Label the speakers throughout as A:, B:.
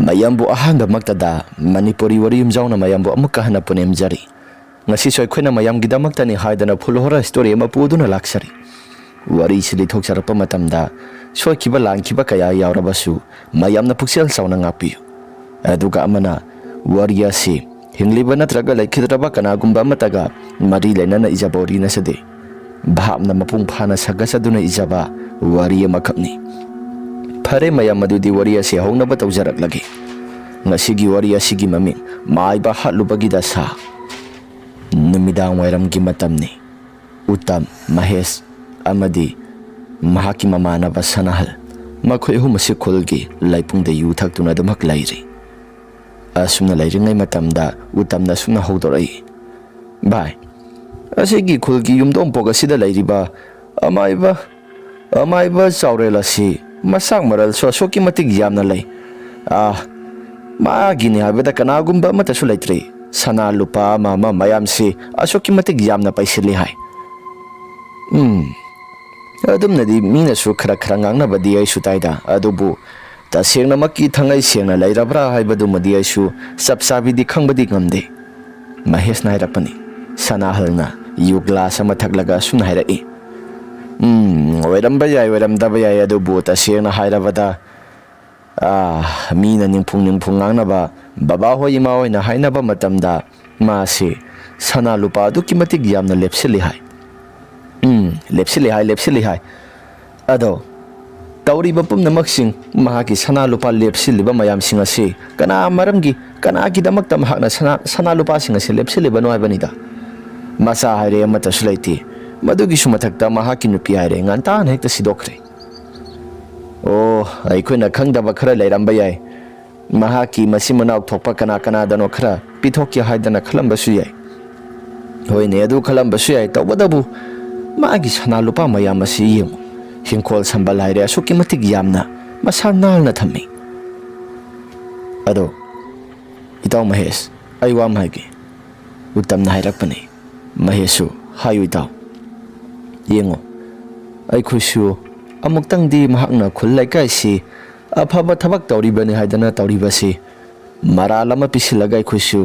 A: mayambu ahanga maktada Manipuri wari yumjauna mayambu amukka hana punemjari ngasi soi khoina mayam gidamakta ni haidana phulhora story ma puduna laksari wari sili thoksarapa matamda soi kiba langkiba kaya yaurabasu mayamna puksel sauna ngapi aduga amana wariya si hingliba natraga laikhidraba kanagumba mataga mari lainana ijabori na sade bhapna mapung phana sagasaduna ijaba wariya makhapni Pare mayam madudi wariya si hauna ba tawjarak lagi ngasigi wariya sigi maming maiba hatlubagi dasa numidang wairam gi matamni Uttam Mahesh amadi mahaki mamana ba sanahal makhoi hu masikhulgi laipungda yu thaktuna damak lairi asumna lairingai matamda Uttamna sumna hodorai bai asigi khulgi yumdom poga sida lairiba amaiba saurela si Masang maral soki matig yamna lay magini habeda kanagumba mata sulaitri sana lupa mama mayam si asoki matig yamna paisili hai adum nadi mina su khara ngang na badi ai su taida adubu ta sengna makki thangai sengna lairabra haibadu madi ai su sapsabi di khangbadi ngamde Mahesh na hairapani sana halna yugla sama thaklaga sun hairai Wairam bayay adu buta siya na hairabada mina ningpung ngang na ba baba hoy ima hoy na hay na ba matamda masi sana lupa adu kimatig yam na lepsili hay lepsili hay ado tauri ba pum na maksing mahaki sana lupa lepsili ba mayam singa si kana maramgi kana kidamak tamhak na sana lupa singa si lepsili ba no ay banida masa hayre mata sulaiti Madugi sumathakta mahaki nupi haire nganta hekta sidokre aikoina khangdaba khara lairamba yai mahaki masimanaw thokpa kana dano khara pithokya haidana khalambasu yai hoine adu khalambasu yai tawadabu magi sana lupa mayam asi yem hingkol sambal haire asuki matig yamna masa nalna thammi ado itaw Mahesh aiwa mahagi Uttamna hairakpani Maheshu hayu itaw Yengo ai khushu amuktang di mahakna khulai kai si aphaba thabak tawribani haidana tawribasi maralama pisilagai khushu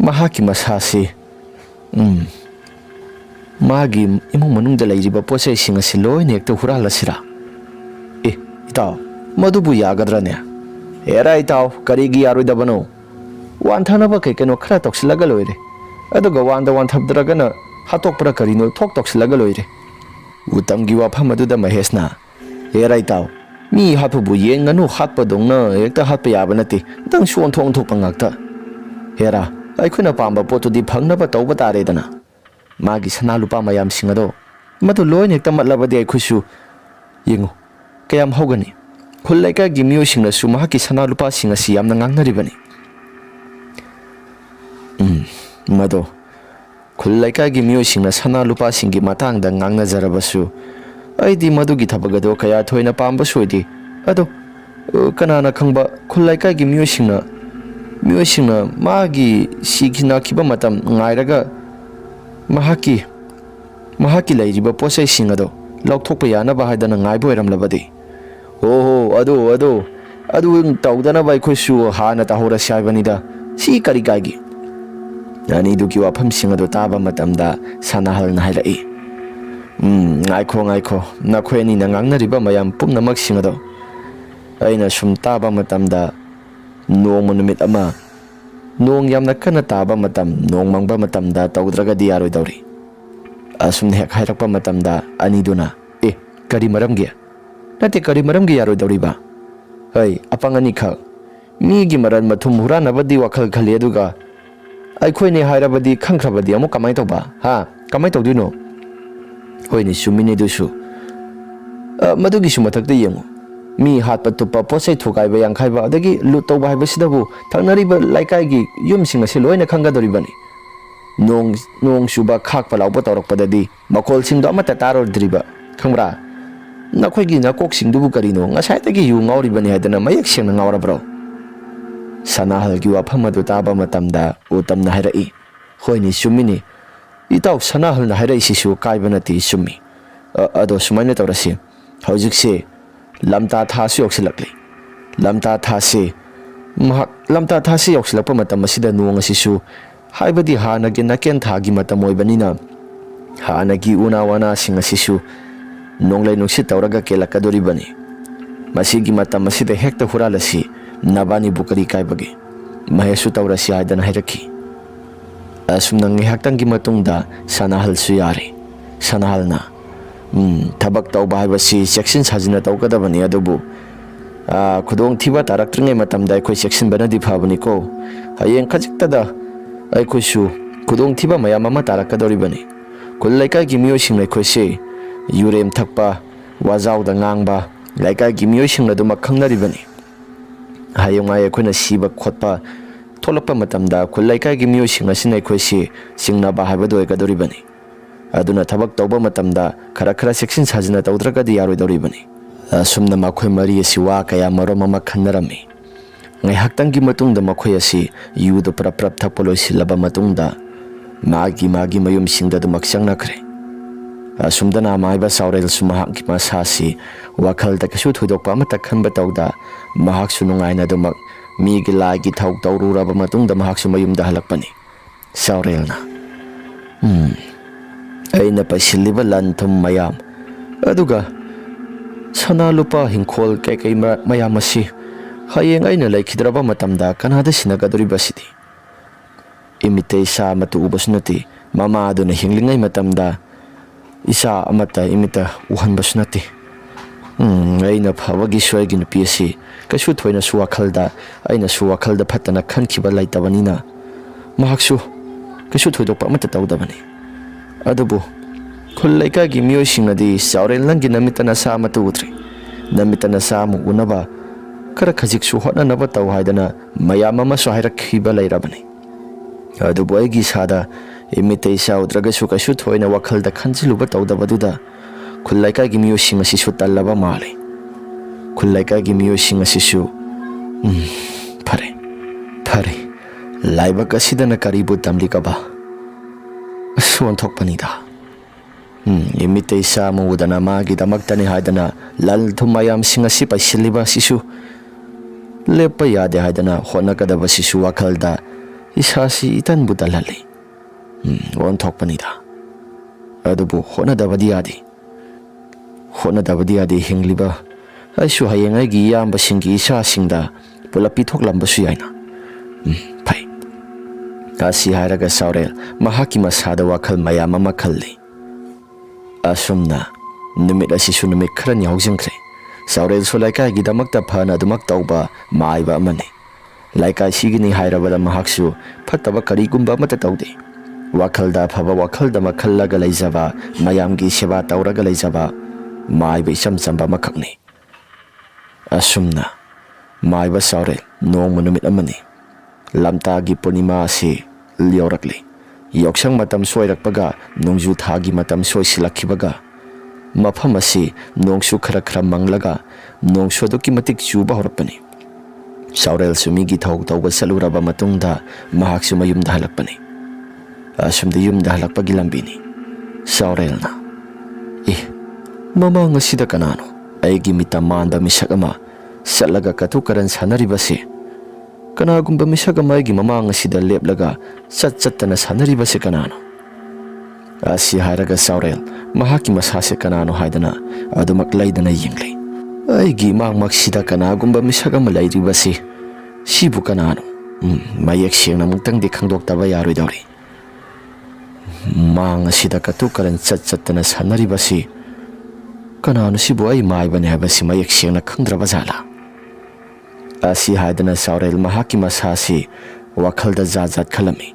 A: mahaki masasi magi imung manungda lairiba posai singa siloi nekta hurala sira itaw madubu yagadrane era itaw karigi yaroidabano wanthana ba kekeno khara toksilaga loire aduga wanda wanthabdragana Hatok pra karino tok silaga loire Uttam gi wafam aduda Maheshna erai taw mi hatpu bu yenganu hatpa dongna ekta hatpa yaba nati dang suon thong thok pangakta hera aikuna pamba potu di phangna ba tawba tare dana magi sana lupa mayam singado matu loin ekta matlaba de khusu yengu kayam hogani khullai ka gi miyo singna su mahaki sana lupa singa si yamna ngangna ribani mado Khulai gi miyo singna sana lupa singi matangda ngangna jarabasu aidi madugi thabagado kaya thoina pamba soidi ado kanana khangba khulai gi miyo singna magi sigina kiba matam ngairaga mahaki lairiba posai singado lokthokpa yana ba haidana ngaibo eram labadi ado tawdana bai khosu hana tahora saibanida si kari kagi Yani duki wafam singado taba matamda sanahal na hairai ngaiko nakhoi ni nangang na riba mayam pumnamak singado aina sum taba matamda nong manumit ama nong yamna kana taba matam nong mangba matamda tawdraga di yaroi dawri asum hek hairakpa matamda aniduna kari maramgi nate kari maramgi yaroi dawri ba apangani khal mi gi maran mathum hurana badi wakhal khali aduga Aikoi ni hairabadi khangkrabadi amu kamai tawba kamai tawduino hoini sumini dusu madugi sumathakta yengu mi hatpa tupa posai thukai ba yangkhai ba adagi lut tawba haiba sidabu thangnari ba laikai gi yum singa si loina khangadori bani nong suba khak pa lawba tawrakpadadi makol singdo amata taror driba khangbra nakhoi gi nakok singdubu karino ngasai tagi yu ngauri bani hadana mayak sengna ngawra bro Sanahal gi wafam adu taba matamda Uttam na hairai hoini sumini itaw sanahal na hairai sisu kaiba nati sumi ado sumaina tawrasi hojikse lamta tha su yoksilakli lamta tha se Mahak lamta thasi yausilakpa matam asida nuang asisu haibadi hanagi naken thagi matam oibanina hanagi una wana sing asisu nonglai nungsi tauraga kelakadoribani masigi matam asida hekta huralasi nabani bukari kaibagi mahesu taurasi haidana hairaki asumna ngihaktangi matungda sanahalsu yari sanahalna tabak tauba haibasi seksin sajina taukadabani adubu khudong thiba taraktrngai matamda akhoi section banadi phabani ko hayeng khajiktada akhoi su khudong thiba mayam ama tarakadori bani kul laikai gi miyo sing laikhoi se yurem thakpa wazau da ngangba laikai gi miyo sing ladu makhangnari bani hayeng ai akhoi na siba khotpa tholapa matamda kul laikai gi miyo sing asina akhoi se singna ba habado ekadori bani aduna thabak tauba matamda khara khara section sajina taudraka di yaroi dori bani asumna makhoi mari asi wa kaya marom ama khanarami ngai haktangi matungda makhoi asi yudo prap thapoloi silaba matungda magi mayum singda du maksang nakre asumdana maiba saurel sumahak ki masasi wakhal da kasu thudokpa mata khanba tawda mahak sunungaina du mak mi gi lai gi thau tawru raba matungda mahak sumayum da halakpani saurelna aina pasiliba lan thum mayam aduga sana lupa hingkhol kai mayam asi hayeng aina laikhidraba matamda kanada sinagadori basidi imitei sa matu ubasnati mama aduna hinglingai matamda isa amata imita uhan basnati aina phawagi swagi nupi asi kasu thoina suwakhalda aina suwakhalda phatana khankhiba laitabanina mahaksu kasu thoidokpa amata tawdabani adubu khulleika gi miyo singnadi saurel langi namitana sa matu utri namitana sa mu unaba kara khajik su hotna naba taw haidana mayam ama so hairak khiba lairabani adu boy gi sada imitei sa utraga su kasu thoina wakhal da khanjiluba tawdabaduda khulleika gi miyo sing asi su tallaba male khulleika gi miyo sing asi su phare laiba kasidana karibu tamli kaba suan thokpanida imitei sa mu udana magi damaktani haidana lal thumayam singasi paisiliba sisu lepa yade haidana hona kadaba sisu wakhalda isasi itan budalali on thokpanida adubu hona dabadi yade hingliba aisu hayengai gi yamba singi isa singda pulapi thoklamba su yaina pai asi hairaga saurel mahaki masada wakhal mayam ama khalli asumna numit asisu numit khara ni haugjingkhre saurel so laikai gi damakta phana dumak tauba maiba amani laikai sigini hairabada mahaksu phataba kari gumba mata taude wakhalda phaba wakhalda makhallaga leijaba mayamgi seba tauraga leijaba maiba isam chamba makhakni asumna maiba saurel nong numit amani lamta gi purnima si liorakli yoksang matam soirakpaga nongju thagi matam soisilakhibaga mafam asi nongsu khara manglaga nongsu doki matik chuba horpani saurel sumi gi thau tauba saluraba matungda mahaksu mayumda halakpani asumda yumda halakpagi lambini saurelna mama ngasida kanano aigi mitamanda misak ama salaga katukaran sanaribase kanagumba misaga maigi mamang asida leplaga chattana sanaribase kanano asi hairaga saurel mahaki masase kanano haidana adumak laidana yingli aigi maksida kanagumba misaga malairibase sibu kanano mayek sengna mungtang di khangdoktaba yaroidori mang asida katukaran chattana sanaribase kanano sibu ai maibane habasi mayek sengna khangdraba jala asi haidana saurel mahaki masasi wakhalda jajat khalami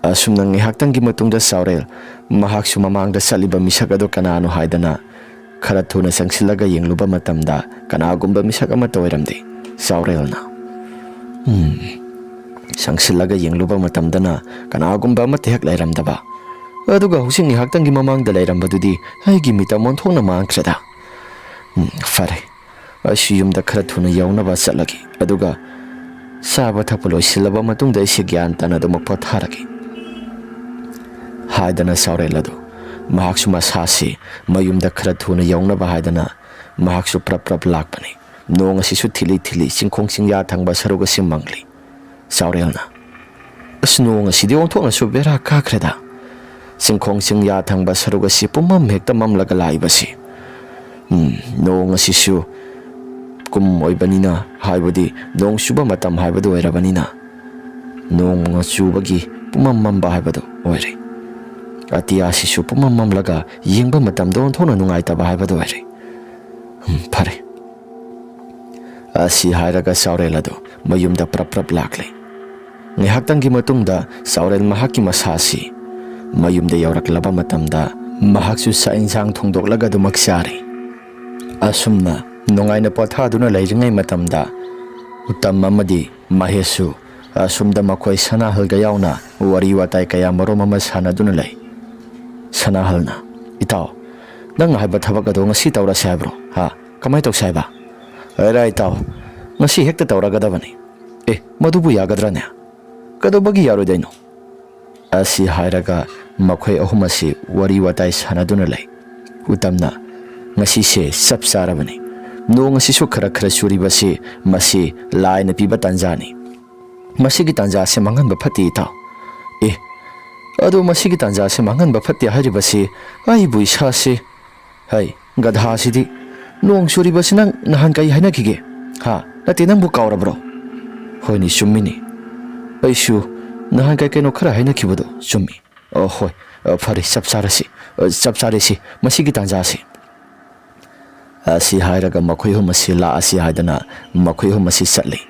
A: asumna ngihaktangi matungda saurel mahaksu mamangda saliba misakado kanano haidana khara thuna sangsilaga yengluba matamda kanagumba misak ama toiramde saurelna sangsilaga yengluba matamdana kanagumba ama tehak lairamdaba aduga husing ngihaktangi mamangda lairambadudi aigi mitamon thongna mangkrada fare asi yumda khara thuna yaunaba chatlagi aduga saba thapolo silaba matungda isi gyan tana do makpot haragi haidana saureladu mahaksu masasi mayumda khara thuna yaunaba haidana mahaksu prap lakpani Nong asisu thili singkhong singya thangba sarug asi mangli Saurelna as nong asidi ongthokna su bera kakhreda singkhong singya thangba sarug asi pumam hekta mamlaga laibasi nong asisu kum oibanina haibodi nong suba matam haibadu oirabanina nong chubagi pumam mamba haibadu oire atia asisu pumam mamlaga yengba matam don thona nungai taba haibadu oire phare asi hairaga Saurel ado mayumda prap lakle ngihaktangi matungda Saurel mahaki masasi mayumda yauraklaba matamda mahaksu sa insang thongdoklaga du maksari asumna nongaina pothaduna leiringai matamda utam amadi mahesu asumda makoi sanahalga yauna wari watai kaya marom ama sanaduna lei sanahalna itaw nang haiba thabak ado ngasi tawra saibro ha kamai tok saiba Era itaw ngasi hekta tawragadabani madubu yagadrane kadobagi yarodaino asi hairaga makhoi ahum asi wari watai sanaduna lei utamna ngasi se sapsarabani no ngasi su khara suribasi masi laina piba tanjani masigi tanja se mangan ba phati taw ado masigi tanja se mangan ba phati haribasi ai buisa se hai gadha sidi Nong suri basi nang nahan kai haina kige ha nati nang bu kaurabro hoini summini aisu nahan kai keno khara haina kibodo summi hoi phari sapsarasi masigi tanjasi asi hairaga makhoi humasi la asi haidana makhoi humasi satli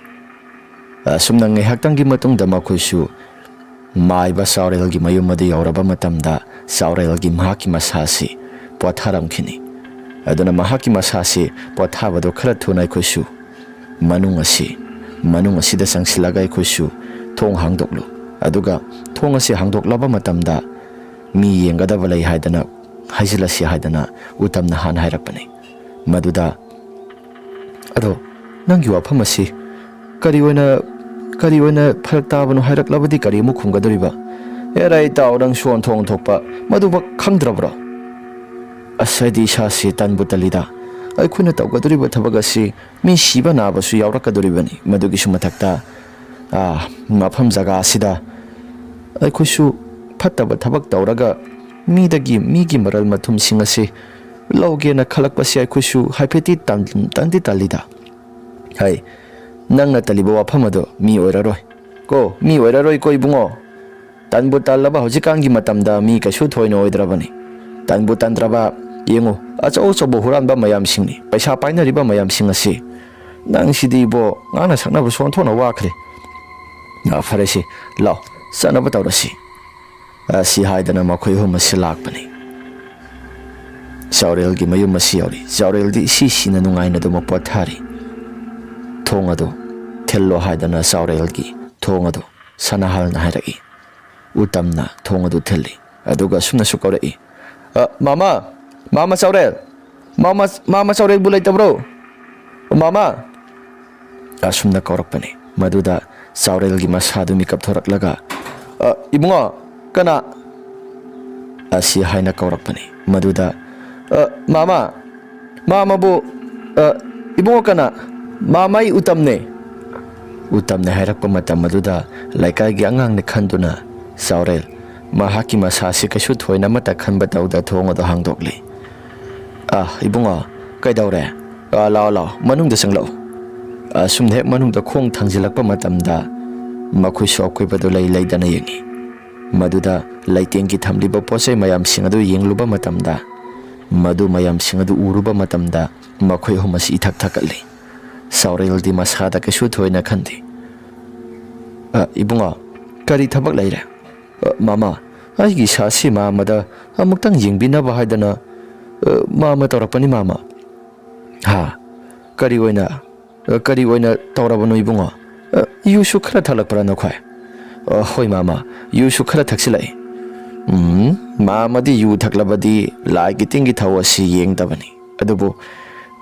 A: sumna ngai haktangi matungda makhoi su maiba Saurel gi mayumadi yauraba matamda Saurel gi mahaki masasi potharam khini aduna mahaki masasi pothabado khara thunai khosu manung asi da sangsilagai khosu thong hangdoklu aduga thong asi hangdoklaba matamda mi yengada balai haidana haisilasi haidana utamna han hairakpani maduda ado nangi wafam asi kari oina pharak tabanu hairaklabadi kari mu khumgadoriba erai taurang suan thong thokpa maduba khangdrabro asadi shasi tanbu talida aikuna tawgadoriba thabagasi mi shiba nabasu yaurakadoribani madugi sumathakta mafam jaga asida aikusu phattaba thabak tawraga migi maral mathum singase lawgena khalakpasi aikusu haipeti tandi talida hai nangna taliba wafamado mi oiraroi ko ibungo tanbu talaba hojikangi matamda mi kasu thoina oidrabani tanbu tandraba yengo achau chobo huranba mayam singni paisa painariba mayam singasi nang sidi bo ngana saknaba son thona wakhre na faresi law sanaba tawrasi asi haidana makhoi hum silakpani Saurel gi mayum masi yauri Saurel di sina nungaina do mapothari thongado thello haidana Saurel gi thongado sanahal na hairagi utamna thongado thelli aduga sumna sukarai Mama Saurel bulai tabro Mama asumna kaurakpani maduda Saurel gi masadu mikap thoraklaga ibunga kana asi haina kaurakpani maduda mama bu ibunga kana mamai utamne hairakpa matam maduda laikai gi angang ne khanduna Saurel mahaki masasi kasu thoina mata khanba tawda thongado hangdokli ibunga kaidawre law manungda sanglo sumne manungda khong thangjilakpa matamda makhoi sokoi leidana yengi maduda laitengi thamliba posai mayam singadu yengluba matamda madu mayam singadu uruba matamda makhoi humasi ithak thakali Saurel di masada kasu thoina khandi ibunga kari thabak leire mama aigi sasi mamada amuktang yengbinaba haidana mama tawrakpani mama kari oina tawrabano ibunga yusu khara thalakpra nakhoi hoi mama yusu khara thaksilai mama di yu thaklabadi lai gitingi thawasi yengtabani adubu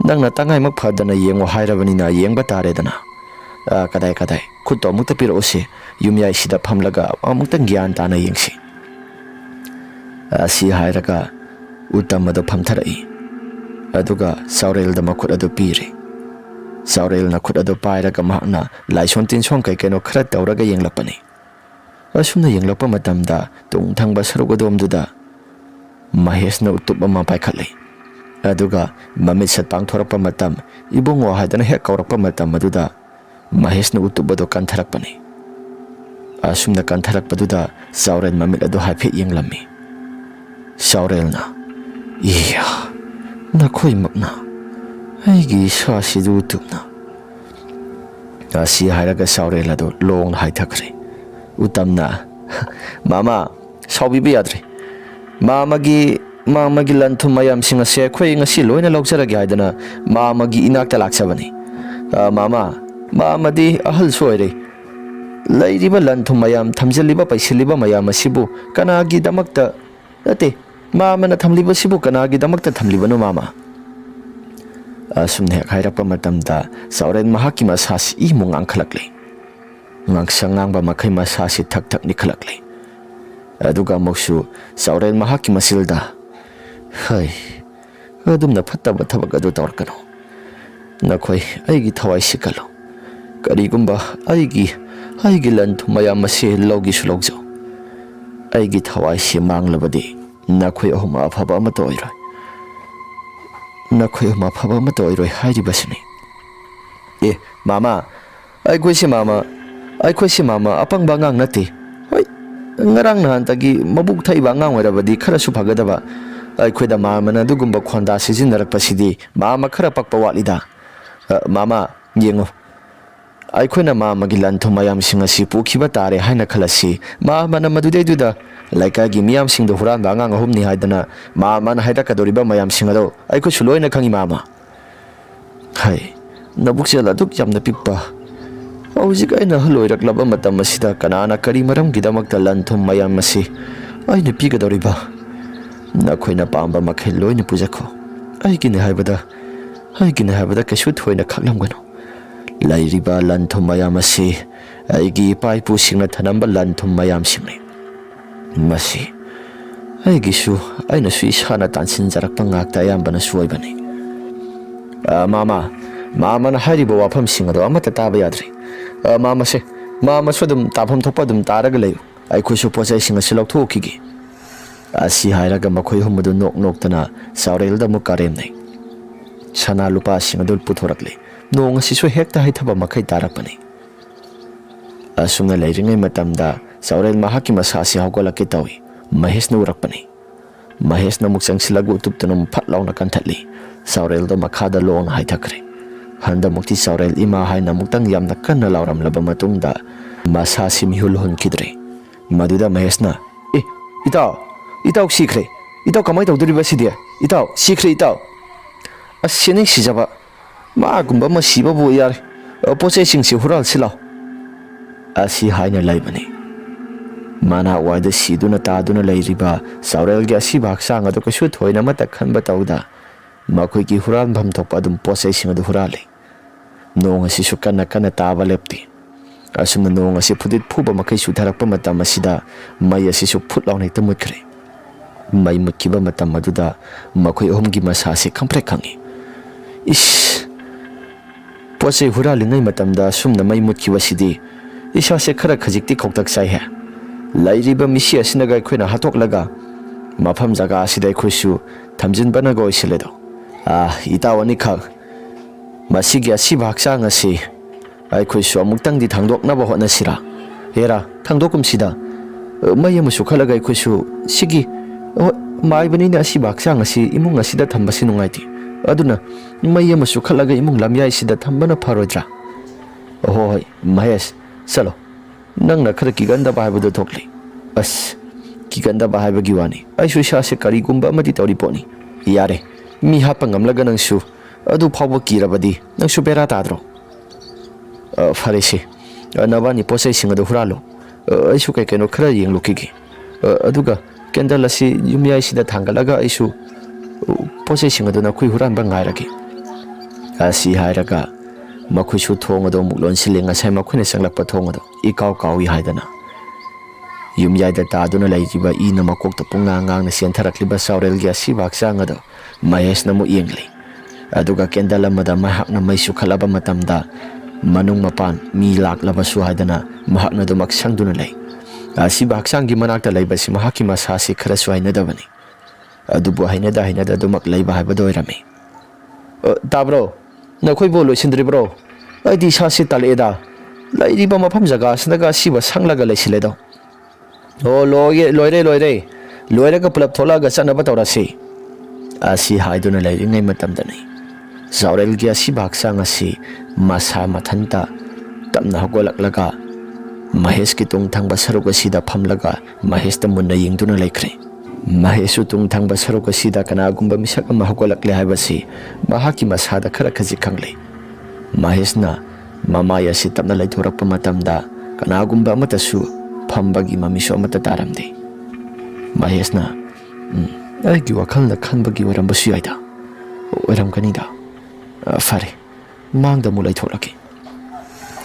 A: nangna tangai mak phadana yengo hairabani na yengba taredana kadai khutto mukta pirosi yumyai sida phamlaga amukta gyan tana yengsi asi hairaga utamado phamtharai aduga Saurel da makhut adu piri Saurelna khut ado pairaga mahakna laison tinsong kai keno khara tawraga yenglakpani. Asumna yenglakpa matamda tungthangba saruk adomduda Maheshna utup ama paikhatlei. Aduga mamit sat pangthorakpa matam ibungo haidana hek kaurakpa matam maduda Maheshna utup ado kantharakpani. Asumna kantharakpaduda Saurel mamit ado haiphet yenglammi. Saurelna iya nakhoi makna aigi sasidu utupna. Asi hairaga Saurel ado long haithakre. Utamna mama saubibi yadre. Mamagi lanthum mayam singa se khoi ngasi loina lokjaragi haidana mamagi inakta laksabani. Mama di ahal soire. Lairiba lanthum mayam thamjaliba paisiliba mayam asibu kanagi damakta ate mama na thamliba sibu kanagi damakta thamlibano mama. Asumne khairakpa matamda Saurel mahaki masasi imung angkhalakle. Ngangsangang ba makai masasi thak nikhalakle. Aduga moksu Saurel mahaki masilda hai adumna phattaba thabak adu tawrkano nakhoi aigi thawai sikalo karigumba aigi lanthum mayam masi logi sulogjo aigi thawai si manglabadi nakhoi ahuma phaba ama toiroi hairibasini mama ai khoi si mama apang bangang nati hoi ngarang nahan tagi mabuk thaiba ngang warabadi khara su phagadaba ai khoida mama na dugumba khonda sijinarakpasidi mama khara pakpa walida mama yengo ai khoina mama gi lanthum mayam singa si pukhiba tare haina khalasi mama na madudeiduda laika gi miyam sing do huran bangang ahumni haidana mama na haida kadoriba mayam singa do ai kho suloina khangi mama hai nabukjela duk jamna pikpa Aujik aina haloiraklaba matam asida kanana kari maramgidamakta lanthum mayam masi aina pigadoriba nakhoina pamba makhel loina pujakho aigine haibada kaishu thoina khaklamgano lairiba lanthum mayam asi aigi paipu singna thanamba lanthum mayam singni masi aigisu aina su isana tansin jarakpa ngakta ayambana suoibani mama na hariba wafam singado amata taba yadri mama sodum tabham thokpa dum taraga leyu ai khoisu posai singa silok thokigi asi hairaga makhoi humadu noktana Saurel da mukarem nei sana lupa singa dul puthorakle nong asisu hekta haithaba makhai tarakpani asumna leiringai matamda Saurel mahaki masasi haukolaki tawi Maheshna urakpani Maheshna muksang silagu utuptanum phatlauna kanthatli Saurel da makhada long haithakre handa mukti Saurel ima haina muktang yamna kanna lauram laba matungda masasi mihul hun kidre maduda Maheshna itaw sikre itaw kamai tawduriba sidi itaw sikre itaw asining sijaba ma gumba masiba bo yar posai singsi hural silaw asi haina laibani mana waida siduna taduna lairiba Saurel gi asi baksang adu kasu thoina mata khanba tawda makhoi gi hural bham thokpa dum posai sing adu hurale nong asi sukana kana taba lepti asumna nong asi phudit phuba makai sutharakpa matam asida mai asi su phut lawnai tamukre mai mutkiba matam aduda makhoi ohumgi masasi khamprek khangi is posai huralingai matamda sumna mai mutkiba sidi isa se khara khajikti khoktak sai ha lairiba misi asinaga khoina hatoklaga mafam jaga asida khoisu thamjinbana go isiledo itawani khak masigi asi baksang asi ai khoisu amuktang di thangdok na ba hona sira hera thangdokum sida mai amu sukhalaga khoisu sigi mai bani na asi baksang asi imung asida thambasi nungaiti aduna mai amu sukhalaga imung lamya isida thambana pharodra hoi Mahesh salo nang na khara kiganda ba haibudo thokli as kiganda ba haibagi wani ai su sha se kari gumba amati tawri poni yare mi hapangam laga nang su adu phawba kirabadi nang su bera tadro farese nabani posai singa do huralo ai su kai keno khara yeng lukigi aduga kendal asi yumya isida thangalaga ai su posai singa do na khui huran ba ngairagi asi hairaga makhoi su thong ado muklon silenga sai makhoi ne sanglakpa thong ado ikaw kawi haidana yumyai da taduna laijiba ina makok ta punga ngang na sientharakliba Saurel gi asi baksang ado Mahesh na mu yengli aduga kendal amada mahakna mai sukhalaba matamda manung mapan mi laklaba su haidana mahakna dumak sangduna lei asiba haksanggi manakta leibasi mahaki masasi khara suaina dabani adubu hainada dumak leiba haibado irami tabro nakhoi bo loisindribro aidi sasi taleda lairiba mafam jaga asnaga siba sanglaga leisiledo loire ka pulap tholaga chanaba tawrasi asi haiduna leiringai matamdani zaurel gi asiba haksang asi masa mathanta tamna hogolaklaga Mahesh ki tung thangba saruk asida phamlaga Mahesh ta munna yingduna laikre Mahesh tung thangba saruk asida kana gumba misak ama hogolakle haibasi mahaki masada khara khaji khangle Mahesh na mama yasi tamna laithorakpa matamda kana gumba amata su phambagi mamiso amata taramde Mahesh na aigi wakhalna khanbagi warambasu yaida waramkanida fare mangda mu laithorake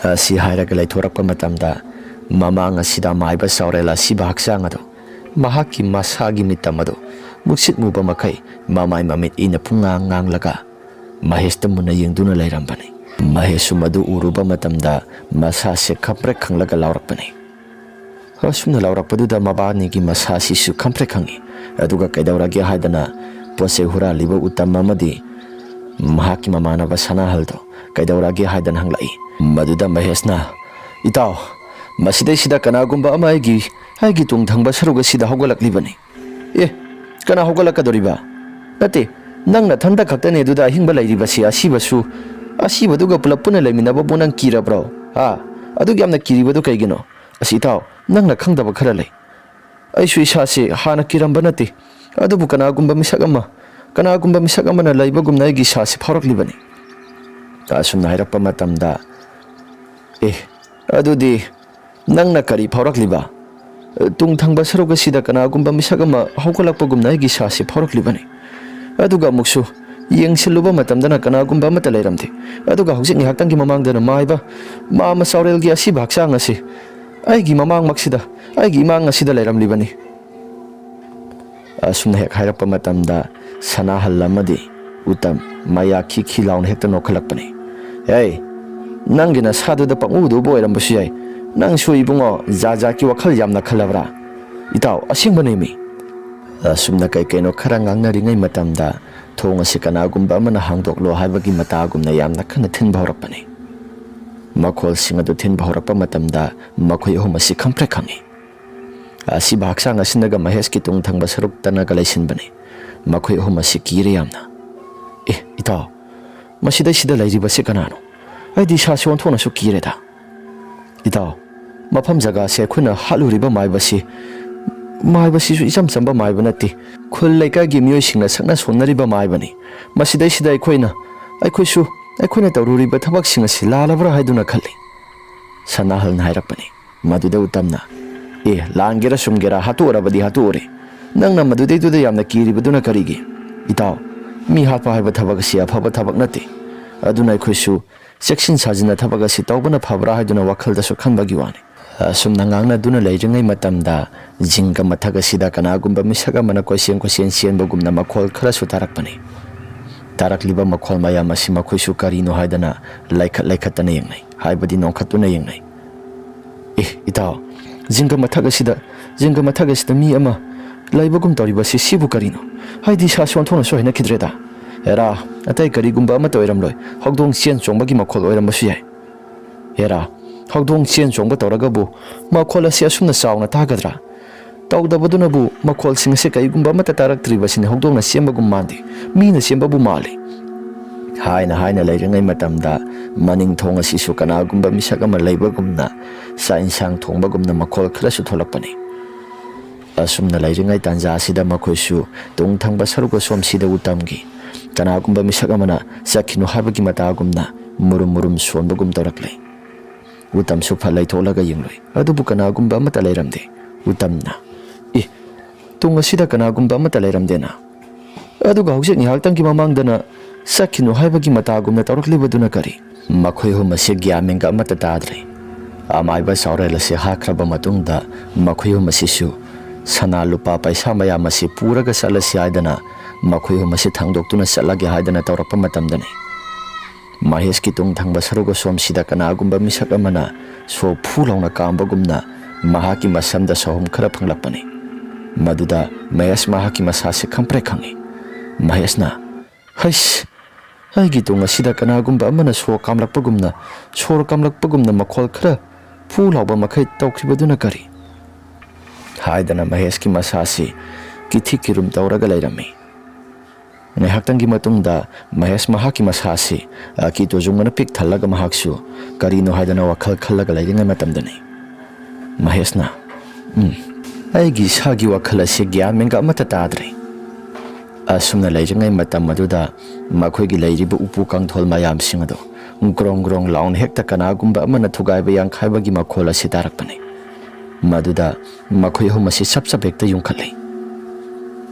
A: asi hairaga laithorakpa matamda Mamang asida maiba saurela siba haksang ado mahaki masagi mitamado muksit muba makai mamai mamit ina pungang laga Mahesh tamuna yengduna lairambani Mahesh madu uruba matamda masa se khapre khanglaga laurakpani hasuna laurakpaduda mabani gi masasi su khamre khangi aduga kaidauragi haidana pose hura liba utam amadi mahaki mamana basana haldo kaidauragi haidan hanglai maduda Mahesh na itaw Masidai sida kana gumba ama aigi tung thangba saruga sida hogolaklibani kana hogolakadoriba nate nangna thanda khaktane duda hingba lairibasi asibaduga pulap puna leiminaba bunang kirabro ha adu gyamna kiribadu kaigino asitaw nangna khangdaba khara lei aisu isase hana kiramba nate adubu kana gumba misak ama na laibagumna aigi sase phauраklibani asumna hairappa matamda adudi Nangna kari phaurakliba tung thangba saruga sida kana gumba misagama hogolakpagumna aigi sasi phauраklibani aduga muksu yengsiluba matamdana kana gumba amata leiramde aduga hojik ni haktangi mamangdana maiba mama saurelgi asiba haksang asi aigi mamang maksida aigi imang asida leiramlibani asumna hek hairappa matamda sanahallamadi utam maya khi laun hekta nokhalakpani nangina saduda pangudu boirambasu yai nang sui bungo jaja ki wakhal yamna khalabra itaw asingba nemi asumna kai kaino khara ngangna ringai matamda thonga sikana gumba amana hangdoklo haibagi mata gumna yamna khana thin bhaurapani makhol singa do thin bhaurapa matamda makhoi homasi khamphre khangi asi baksang asinaga Mahesh ki tung thangba saruk tana galaisin bani makhoi homasi kire yamna itaw masida sida lairiba se kanano aidi shasion thona su kire da itaw mafam jaga se khuna haluriba maibasi su isam samba maiba nati khul laika gi miyoi singna sakna sonariba maibani masidai sida aikoina tawruriba thabak singa silalabra haiduna khali sanahal nairakpani maduda utamna langera sumgera haturabadi hature nangna madudai duda yamna kiribaduna karigi itaw mi hatpa haiba thabak sia phaba thabak nati aduna aikoisu section sajina thabaga si tawbana phabra haiduna wakhalda su khanbagi wani sumna ngangna duna leiringai matamda jinga mathaga sida kana gumba misaga mana question sienbagumna makhol khara su tarakpani tarakliba makhol mayam asi makhoisu karino haidana laikhatana yengnai haibadi nongkhatuna yengnai itaw jinga mathaga sida mi ama laibagum tawriba sibu karino haidi sason thona so hina khidreda era atai kari gumba ama toiramloi hogdong sien chongbagi makhol oirambasu yai era hogdong sien chongba tawragabu makhol asi asumna sauna tagadra tawdabaduna bu makhol singse kai gumba mata tarak tribasine hogdongna sembagum mandi mina sembabu mali haina leiringai matamda maning thonga sisu kana gumba misagama leibagumna sainsang thongbagumna makhol khara su tholakpani asumna leiringai tanja sida makhoisu tung thangba saruga somsida utamgi kana gumba misagamana sakhinu habagi matagumna murum sonbagum toraklei utam su phalai tholaga yengloi adubu kana gumba mata leiramde utamna tunga sida kana gumba mata leiramdena aduga hojik ni haltangki mamangdana sakhinu habagi matagumna toraklibaduna kari makhoi hum ase gyamenga mata tadre amaiba saurela se hakraba matungda makhoi hum asisu sana lupa paisa mayam asi puraga salasi aidana ꯃꯈꯣꯏ ꯑꯍꯨꯝ ꯑꯁꯤ ꯊꯥꯡꯗꯣꯛꯇꯨꯅ ꯆꯠꯂꯒꯦ ꯍꯥꯏꯗꯅ ꯇꯧꯔꯛꯄ ꯃꯇꯝꯗꯅꯤ ꯃꯍꯦꯁꯀꯤ ꯇꯨꯡ ꯊꯪꯕ ꯁꯔꯨꯛ ꯑꯁꯣꯝꯁꯤꯗ ꯀꯅꯥꯒꯨꯝꯕ ꯃꯤꯁꯛ ꯑꯃꯅ ꯁꯣ ꯐꯨ ꯂꯥꯎꯅ ꯀꯥꯝꯕꯒꯨꯝꯅ ꯃꯍꯥꯛꯀꯤ ꯃꯁꯝꯗ ꯁꯍꯨꯝ ꯈꯔ ꯐꯪꯂꯛꯄꯅꯤ ꯃꯗꯨꯗ ꯃꯍꯦꯁ ꯃꯍꯥꯛꯀꯤ ꯃꯁꯥꯁꯤ ꯈꯪꯄ꯭ꯔꯦꯛ ꯈꯪꯏ ꯃꯍꯦꯁꯅ ꯍꯩꯁ ꯑꯩꯒꯤ ꯇꯨꯡ ꯑꯁꯤꯗ ꯀꯅꯥꯒꯨꯝꯕ ꯑꯃꯅ ꯁꯣꯔ ꯀꯥꯝꯂꯛꯄꯒꯨꯝꯅ ꯃꯈꯣꯜ ꯈꯔ ꯐꯨ ꯂꯥꯎꯕ ꯃꯈꯩ ꯇꯧꯈꯤꯕꯗꯨꯅ ꯀꯔꯤ ꯍꯥꯏꯗꯅ ꯃꯍꯦꯁꯀꯤ ꯃꯁꯥꯁꯤ ꯀꯤꯊꯤ ꯀꯤꯔꯨꯝ ꯇꯧꯔꯒ ꯂꯩꯔꯝꯃꯤ ꯉꯥꯏꯍꯥꯛꯇꯪꯒꯤ ꯃꯇꯨꯡꯗ ꯃꯍꯦꯁ ꯃꯍꯥꯛꯀꯤ ꯃꯁꯥꯁꯤ ꯑꯀꯤ ꯇꯨꯖꯨꯡꯕꯅ ꯄꯤꯛ ꯊꯜꯂꯒ ꯃꯍꯥꯛꯁꯨ ꯀꯔꯤꯅꯣ ꯍꯥꯏꯗꯅ ꯋꯥꯈꯜ ꯈꯜꯂꯒ ꯂꯩꯔꯤꯉꯩ ꯃꯇꯝꯗꯅꯤ ꯃꯍꯦꯁꯅ ꯑꯩꯒꯤ ꯏꯁꯥꯒꯤ ꯋꯥꯈꯜ ꯑꯁꯤ ꯒ꯭ꯌꯥꯟ ꯃꯦꯟꯒ ꯑꯃꯠꯇ ꯇꯥꯗ꯭ꯔꯦ ꯑꯁꯨꯝꯅ ꯂꯩꯔꯤꯉꯩ ꯃꯇꯝ ꯑꯗꯨꯗ ꯃꯈꯣꯏꯒꯤ ꯂꯩꯔꯤꯕ ꯎꯄꯨ ꯀꯥꯡꯊꯣꯜ ꯃꯌꯥꯝꯁꯤꯡ ꯑꯗꯨ ꯒ꯭ꯔꯣꯡ ꯒ꯭ꯔꯣꯡ ꯂꯥꯎꯅ ꯍꯦꯛꯇ ꯀꯅꯥꯒꯨꯝꯕ ꯑꯃꯅ ꯊꯨꯒꯥꯏꯕ ꯌꯥꯡꯈꯥꯏꯕꯒꯤ ꯃꯈꯣꯜ ꯑꯁꯤ ꯇꯥꯔꯛꯄꯅꯤ ꯃꯗꯨꯗ ꯃꯈꯣꯏ ꯑꯍꯨꯝ ꯑꯁꯤ ꯆꯞ ꯆꯞ ꯍꯦꯛꯇ ꯌꯨꯡꯈꯠꯂꯤ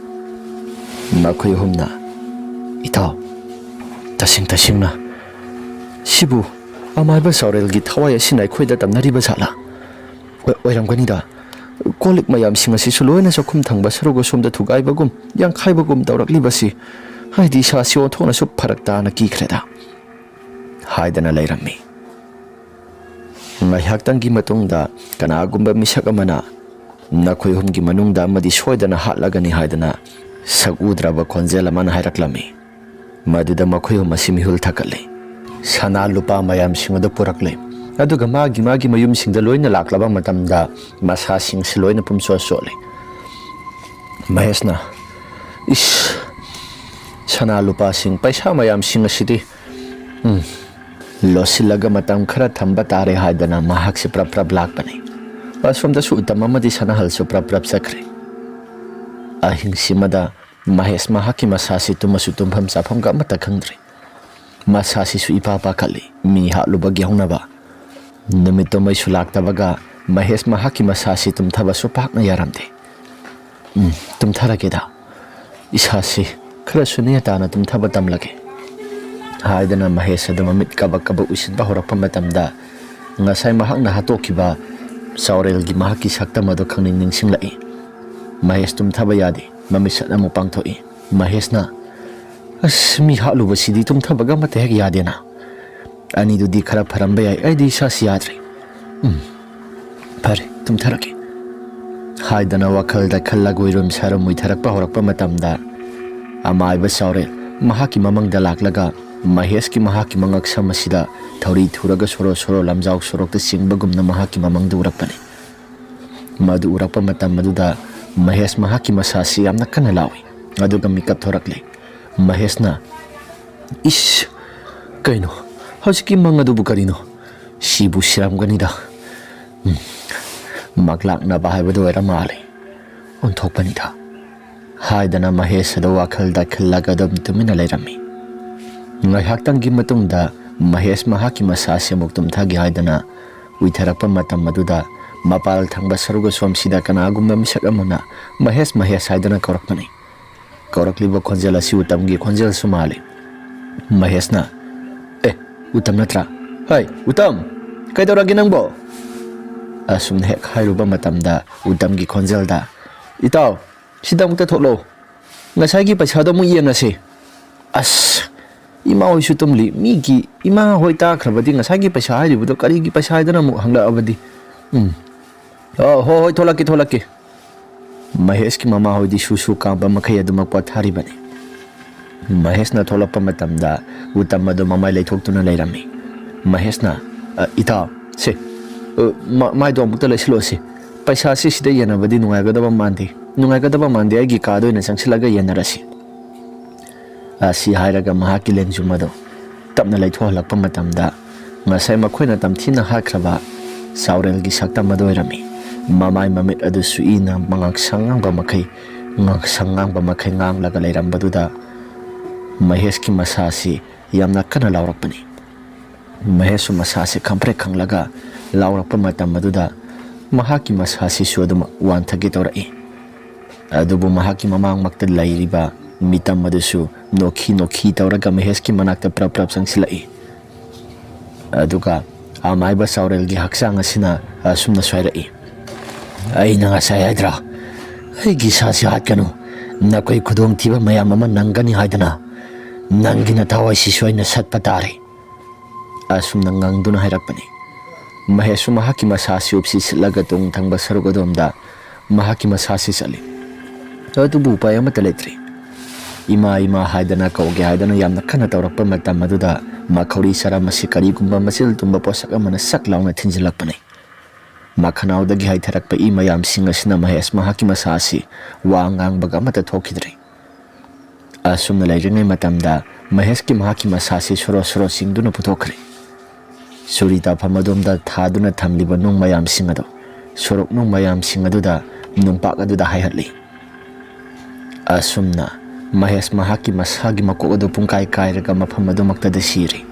A: ꯃꯈꯣꯏ ꯑꯍꯨꯝꯅ ꯏꯇꯥꯎ ꯇꯁꯦꯡꯅ ꯁꯤꯕꯨ ꯑꯃꯥꯏꯕ ꯁꯥꯎꯔꯦꯜꯒꯤ ꯊꯋꯥꯏ ꯑꯁꯤꯅ ꯑꯩꯈꯣꯏꯗ ꯇꯝꯅꯔꯤꯕ ꯖꯥꯠꯂꯥ ꯑꯣꯏꯔꯝꯒꯅꯤꯗ ꯀꯣꯜꯂꯤꯛ ꯃꯌꯥꯝꯁꯤꯡ ꯑꯁꯤꯁꯨ ꯂꯣꯏꯅ ꯆꯥꯛꯈꯨꯝ ꯊꯪꯕ ꯁꯔꯨꯛ ꯑꯁꯣꯝꯗ ꯊꯨꯒꯥꯏꯕꯒꯨꯝ ꯌꯥꯡꯈꯥꯏꯕꯒꯨꯝ ꯇꯧꯔꯛꯂꯤꯕꯁꯤ ꯍꯥꯏꯗꯤ ꯏꯁꯥꯁꯤ ꯑꯣꯟꯊꯣꯛꯅꯁꯨ ꯐꯔꯛ ꯇꯥꯅ ꯀꯤꯈ꯭ꯔꯦꯗ ꯍꯥꯏꯗꯅ ꯂꯩꯔꯝꯃꯤ ꯉꯥꯏꯍꯥꯛꯇꯪꯒꯤ ꯃꯇꯨꯡꯗ ꯀꯅꯥꯒꯨꯝꯕ ꯃꯤꯁꯛ ꯑꯃꯅ ꯅꯈꯣꯏ ꯑꯍꯨꯝꯒꯤ ꯃꯅꯨꯡꯗ ꯑꯃꯗꯤ ꯁꯣꯏꯗꯅ ꯍꯥꯠꯂꯒꯅꯤ ꯍꯥꯏꯗꯅ ꯁꯛ ꯎꯗ꯭ꯔꯕ ꯈꯣꯟꯖꯦꯜ ꯑꯃꯅ ꯍꯥꯏꯔꯛꯂꯝꯃꯤ ꯃꯗꯨꯗ ꯃꯈꯣꯏ ꯑꯍꯨꯝ ꯑꯁꯤ ꯃꯤꯍꯨꯜ ꯊꯛꯀꯠꯂꯤ ꯁꯅꯥ ꯂꯨꯄꯥ ꯃꯌꯥꯝꯁꯤꯡ ꯑꯗꯨ ꯄꯨꯔꯛꯂꯤ ꯑꯗꯨꯒ ꯃꯥꯒꯤ ꯃꯌꯨꯝꯁꯤꯡꯗ ꯂꯣꯏꯅ ꯂꯥꯛꯂꯕ ꯃꯇꯝꯗ ꯃꯁꯥꯁꯤꯡꯁꯤ ꯂꯣꯏꯅ ꯄꯨꯝꯆꯣꯠ ꯆꯣꯠꯂꯤ ꯃꯍꯦꯁꯅ ꯏꯁ ꯁꯅꯥ ꯂꯨꯄꯥꯁꯤꯡ ꯄꯩꯁꯥ ꯃꯌꯥꯝꯁꯤꯡ ꯑꯁꯤꯗꯤ ꯂꯣꯠꯁꯤꯜꯂꯒ ꯃꯇꯝ ꯈꯔ ꯊꯝꯕ ꯇꯥꯔꯦ ꯍꯥꯏꯗꯅ ꯃꯍꯥꯛꯁꯤ ꯄ꯭ꯔꯞ ꯄ꯭ꯔꯞ ꯂꯥꯛꯄꯅꯤ ꯑꯁꯣꯝꯗꯁꯨ ꯎꯇꯝ ꯑꯃꯗꯤ ꯁꯅꯥꯍꯜꯁꯨ ꯄ꯭ꯔꯞ ꯄ꯭ꯔꯞ ꯆꯠꯈ꯭ꯔꯦ ꯑꯍꯤꯡꯁꯤꯃꯗ ꯃꯍꯦꯁ ꯃꯍꯥꯛꯀꯤ ꯃꯁꯥꯁꯤ ꯇꯨꯝꯃꯁꯨ ꯇꯨꯝꯐꯝ ꯆꯥꯐꯝꯒ ꯑꯃꯠꯇ ꯈꯪꯗ꯭ꯔꯤ ꯃꯁꯥꯁꯤꯁꯨ ꯏꯄꯥ ꯄꯥꯈꯠꯂꯤ ꯃꯤ ꯍꯥꯠꯂꯨꯕꯒꯤ ꯍꯧꯅꯕ ꯅꯨꯃꯤꯠꯇꯣ ꯃꯩꯁꯨ ꯂꯥꯛꯇꯕꯒ ꯃꯍꯦꯁ ꯃꯍꯥꯛꯀꯤ ꯃꯁꯥꯁꯤ ꯇꯨꯝꯊꯕꯁꯨ ꯄꯥꯛꯅ ꯌꯥꯔꯝꯗꯦ ꯇꯨꯝꯊꯔꯒꯦꯗ ꯏꯁꯥꯁꯤ ꯈꯔꯁꯨ ꯅꯦ ꯇꯥꯅ ꯇꯨꯝꯊꯕ ꯇꯝꯂꯒꯦ ꯍꯥꯏꯗꯅ ꯃꯍꯦꯁ ꯑꯗꯨ ꯃꯃꯤꯠ ꯀꯕꯛ ꯀꯕꯛ ꯎꯏꯁꯤꯟꯕ ꯍꯧꯔꯛꯄ ꯃꯇꯝꯗ ꯉꯁꯥꯏ ꯃꯍꯥꯛꯅ ꯍꯥꯠꯇꯣꯛꯈꯤꯕ ꯆꯥꯎꯔꯦꯜꯒꯤ ꯃꯍꯥꯛꯀꯤ ꯁꯛꯇꯝ ꯑꯗꯨ ꯈꯪꯅꯤꯡ ꯅꯤꯡꯁꯤꯡꯂꯛꯏ ꯃꯍꯦꯁ ꯇꯨꯝꯊꯕ ꯌꯥꯗꯦ ꯃꯃꯤꯠ ꯁꯠ ꯑꯃꯨꯛ ꯄꯥꯡꯊꯣꯛꯏ ꯃꯍꯦꯁꯅ ꯑꯁ ꯃꯤ ꯍꯥꯠꯂꯨꯕꯁꯤꯗꯤ ꯇꯨꯝꯊꯕꯒ ꯑꯃꯠꯇ ꯍꯦꯛ ꯌꯥꯗꯦꯅ ꯑꯅꯤꯗꯨꯗꯤ ꯈꯔ ꯐꯔꯝꯕ ꯌꯥꯏ ꯑꯩꯗꯤ ꯏꯁꯥꯁꯤ ꯌꯥꯗ꯭ꯔꯦ ꯐꯔꯦ ꯇꯨꯝꯊꯔꯒꯦ ꯍꯥꯏꯗꯅ ꯋꯥꯈꯜꯗ ꯈꯜꯂꯒ ꯎꯏꯔꯨꯝ ꯁꯥꯔꯨꯝ ꯎꯏꯊꯔꯛꯄ ꯍꯧꯔꯛꯄ ꯃꯇꯝꯗ ꯑꯃꯥꯏꯕ ꯆꯥꯎꯔꯦꯜ ꯃꯍꯥꯛꯀꯤ ꯃꯃꯪꯗ ꯂꯥꯛꯂꯒ ꯃꯍꯦꯁꯀꯤ ꯃꯍꯥꯛꯀꯤ ꯃꯉꯛꯁꯝ ꯑꯁꯤꯗ ꯊꯧꯔꯤ ꯊꯨꯔꯒ ꯁꯣꯔꯣ ꯁꯣꯔꯣ ꯂꯝꯖꯥꯎ ꯁꯣꯔꯣꯛꯇ ꯆꯤꯡꯕꯒꯨꯝꯅ ꯃꯍꯥꯛꯀꯤ ꯃꯃꯪꯗ ꯎꯔꯛꯄꯅꯤ ꯃꯗꯨ ꯎꯔꯛꯄ ꯃꯇꯝ ꯑꯗꯨꯗ ꯃꯍꯦꯁ ꯃꯍꯥꯛꯀꯤ ꯃꯁꯥꯁꯤ ꯌꯥꯝꯅ ꯀꯟꯅ ꯂꯥꯎꯏ ꯑꯗꯨꯒ ꯃꯤꯀꯞ ꯊꯣꯔꯛꯂꯤ ꯃꯍꯦꯁꯅ ꯏꯁ ꯀꯩꯅꯣ ꯍꯧꯖꯤꯛꯀꯤ ꯃꯪ ꯑꯗꯨꯕꯨ ꯀꯔꯤꯅꯣ ꯁꯤꯕꯨ ꯁꯤꯔꯝꯒꯅꯤꯗ ꯃꯛꯂꯥꯛꯅꯕ ꯍꯥꯏꯕꯗꯨ ꯑꯣꯏꯔ ꯃꯥꯜꯂꯤ ꯑꯣꯟꯊꯣꯛꯄꯅꯤꯗ ꯍꯥꯏꯗꯅ ꯃꯍꯦꯁ ꯑꯗꯨ ꯋꯥꯈꯜꯗ ꯈꯜꯂꯒ ꯑꯗꯨꯝ ꯇꯨꯃꯤꯟꯅ ꯂꯩꯔꯝꯃꯤ ꯉꯥꯏꯍꯥꯛꯇꯪꯒꯤ ꯃꯇꯨꯡꯗ ꯃꯍꯦꯁ ꯃꯍꯥꯛꯀꯤ ꯃꯁꯥꯁꯤ ꯑꯃꯨꯛ ꯇꯨꯝꯊꯒꯦ ꯍꯥꯏꯗꯅ ꯎꯏꯊꯔꯛꯄ ꯃꯇꯝ ꯑꯗꯨꯗ ꯃꯄꯥꯜ ꯊꯪꯕ ꯁꯔꯨꯛ ꯑꯁꯣꯝꯁꯤꯗ ꯀꯅꯥꯒꯨꯝꯕ ꯃꯤꯁꯛ ꯑꯃꯅ ꯃꯍꯦꯁ ꯍꯥꯏꯗꯅ ꯀꯧꯔꯛꯄꯅꯤ ꯀꯧꯔꯛꯂꯤꯕ ꯈꯣꯟꯖꯦꯜ ꯑꯁꯤ ꯎꯇꯝꯒꯤ ꯈꯣꯟꯖꯦꯜꯁꯨ ꯃꯥꯜꯂꯤ ꯃꯍꯦꯁꯅ ꯎꯇꯝ ꯅꯠꯇ꯭ꯔꯥ ꯍꯩ ꯎꯇꯝ ꯀꯩꯗꯧꯔꯒꯦ ꯅꯪꯕꯣ ꯑꯁꯨꯝꯅ ꯍꯦꯛ ꯍꯥꯏꯔꯨꯕ ꯃꯇꯝꯗ ꯎꯇꯝꯒꯤ ꯈꯣꯟꯖꯦꯜꯗ ꯏꯇꯥꯎ ꯁꯤꯗ ꯑꯃꯨꯛꯇ ꯊꯣꯛꯂꯣ ꯉꯁꯥꯏꯒꯤ ꯄꯩꯁꯥꯗꯣ ꯑꯃꯨꯛ ꯌꯦꯡꯉꯁꯤ ꯑꯁ ꯏꯃꯥ ꯍꯣꯏꯁꯨ ꯇꯨꯝꯂꯤ ꯃꯤꯒꯤ ꯏꯃꯥ ꯍꯣꯏ ꯇꯥꯈ꯭ꯔꯕꯗꯤ ꯉꯁꯥꯏꯒꯤ ꯄꯩꯁꯥ ꯍꯥꯏꯔꯤꯕꯗꯣ ꯀꯔꯤꯒꯤ ꯄꯩꯁꯥ ꯍꯥꯏꯗꯅ ꯑꯃꯨꯛ ꯍꯪꯂꯛꯑꯕꯗꯤ ꯍꯣꯏ ꯊꯣꯛꯂꯛꯀꯦ ꯃꯍꯦꯁꯀꯤ ꯃꯃꯥ ꯍꯣꯏꯗꯤ ꯁꯨ ꯀꯥꯝꯕ ꯃꯈꯩ ꯑꯗꯨꯃꯛ ꯄꯣꯊꯥꯔꯤꯕꯅꯤ ꯃꯍꯦꯁꯅ ꯊꯣꯛꯂꯛꯄ ꯃꯇꯝꯗ ꯎꯇꯝ ꯑꯗꯨ ꯃꯃꯥꯏ ꯂꯩꯊꯣꯛꯇꯨꯅ ꯂꯩꯔꯝꯃꯤ ꯃꯍꯦꯁꯅ ꯏꯇꯥꯎ ꯁꯦ ꯃꯥꯏꯗꯣ ꯑꯃꯨꯛꯇ ꯂꯩꯁꯤꯜꯂꯣꯁꯤ ꯄꯩꯁꯥꯁꯤ ꯁꯤꯗ ꯌꯦꯟꯅꯕꯗꯤ ꯅꯨꯡꯉꯥꯏꯒꯗꯕ ꯃꯥꯟꯗꯦ ꯑꯩꯒꯤ ꯀꯥꯗ ꯑꯣꯏꯅ ꯆꯪꯁꯤꯜꯂꯒ ꯌꯦꯟꯅꯔꯁꯤ ꯑꯁꯤ ꯍꯥꯏꯔꯒ ꯃꯍꯥꯛꯀꯤ ꯂꯦꯡꯖꯨꯝ ꯑꯗꯨ ꯇꯞꯅ ꯂꯩꯊꯣꯛꯍꯜꯂꯛꯄ ꯃꯇꯝꯗ ꯉꯁꯥꯏ ꯃꯈꯣꯏꯅ ꯇꯝꯊꯤꯅ ꯍꯥꯠꯈ꯭ꯔꯕ ꯆꯥꯎꯔꯦꯜꯒꯤ ꯁꯛꯇꯝ ꯑꯗꯨ ꯑꯣꯏꯔꯝꯃꯤ ꯃꯃꯥꯏ ꯃꯃꯤꯠ ꯑꯗꯨꯁꯨ ꯏꯅ ꯉꯥꯡꯁꯪ ꯉꯥꯡꯕ ꯃꯈꯩ ꯉꯥꯡꯂꯒ ꯂꯩꯔꯝꯕꯗꯨꯗ ꯃꯍꯦꯁꯀꯤ ꯃꯁꯥꯁꯤ ꯌꯥꯝꯅ ꯀꯟꯅ ꯂꯥꯎꯔꯛꯄꯅꯤ ꯃꯍꯦꯁꯁꯨ ꯃꯁꯥꯁꯤ ꯈꯪꯄ꯭ꯔꯦꯛ ꯈꯪꯂꯒ ꯂꯥꯎꯔꯛꯄ ꯃꯇꯝ ꯑꯗꯨꯗ ꯃꯍꯥꯛꯀꯤ ꯃꯁꯥꯁꯤꯁꯨ ꯑꯗꯨꯝ ꯋꯥꯟꯊꯒꯦ ꯇꯧꯔꯛꯏ ꯑꯗꯨꯕꯨ ꯃꯍꯥꯛꯀꯤ ꯃꯃꯥꯡꯃꯛꯇ ꯂꯩꯔꯤꯕ ꯃꯤꯇꯝ ꯑꯗꯨꯁꯨ ꯅꯣꯛꯈꯤ ꯇꯧꯔꯒ ꯃꯍꯦꯁꯀꯤ ꯃꯅꯥꯛꯇ ꯄ꯭ꯔꯞ ꯆꯪꯁꯤꯜꯂꯛꯏ ꯑꯗꯨꯒ ꯑꯃꯥꯏꯕ ꯆꯥꯎꯔꯦꯜꯒꯤ ꯍꯛꯆꯥꯡ ꯑꯁꯤꯅ ꯑꯁꯨꯝꯅ ꯁ꯭ꯋꯥꯏꯔꯛꯏ ꯑꯩꯅ ꯉꯁꯥꯏ ꯍꯥꯏꯗ꯭ꯔꯥ ꯑꯩꯒꯤ ꯏꯁꯥꯁꯤ ꯍꯥꯠꯀꯅꯨ
B: Nakoi khudong thiba mayam ama nangani haidana nangina thawai sisoina satpa tare.
A: Asumna ngangduna hairakpani. Mahesu mahaki masasi upsi silaga tung thangba sarugadomda mahaki masasi sali. Adubu upay amata letri. Ima haidana kauge haidana yamna kana tawrakpa matam aduda makhori sara masi karigumba masil tumba posak amana saklauna thinjilakpani. Makhanawdagi haitharakpa ima yam singa sina mahes mahaki masasi wa ngangbaga amata thokidre. Asumna lairingai matamda mahes ki mahaki masasi soro singduna puthokre. Surita Pamadumda Taduna Tamliba Nung Mayam Singado, Suruk Nung Mayam Singaduda, Numpak Aduda Hayatli. Asumna, Mahes Mahaki Masagi Makodo Punkai Kairaga Mapamadumakta de Siri.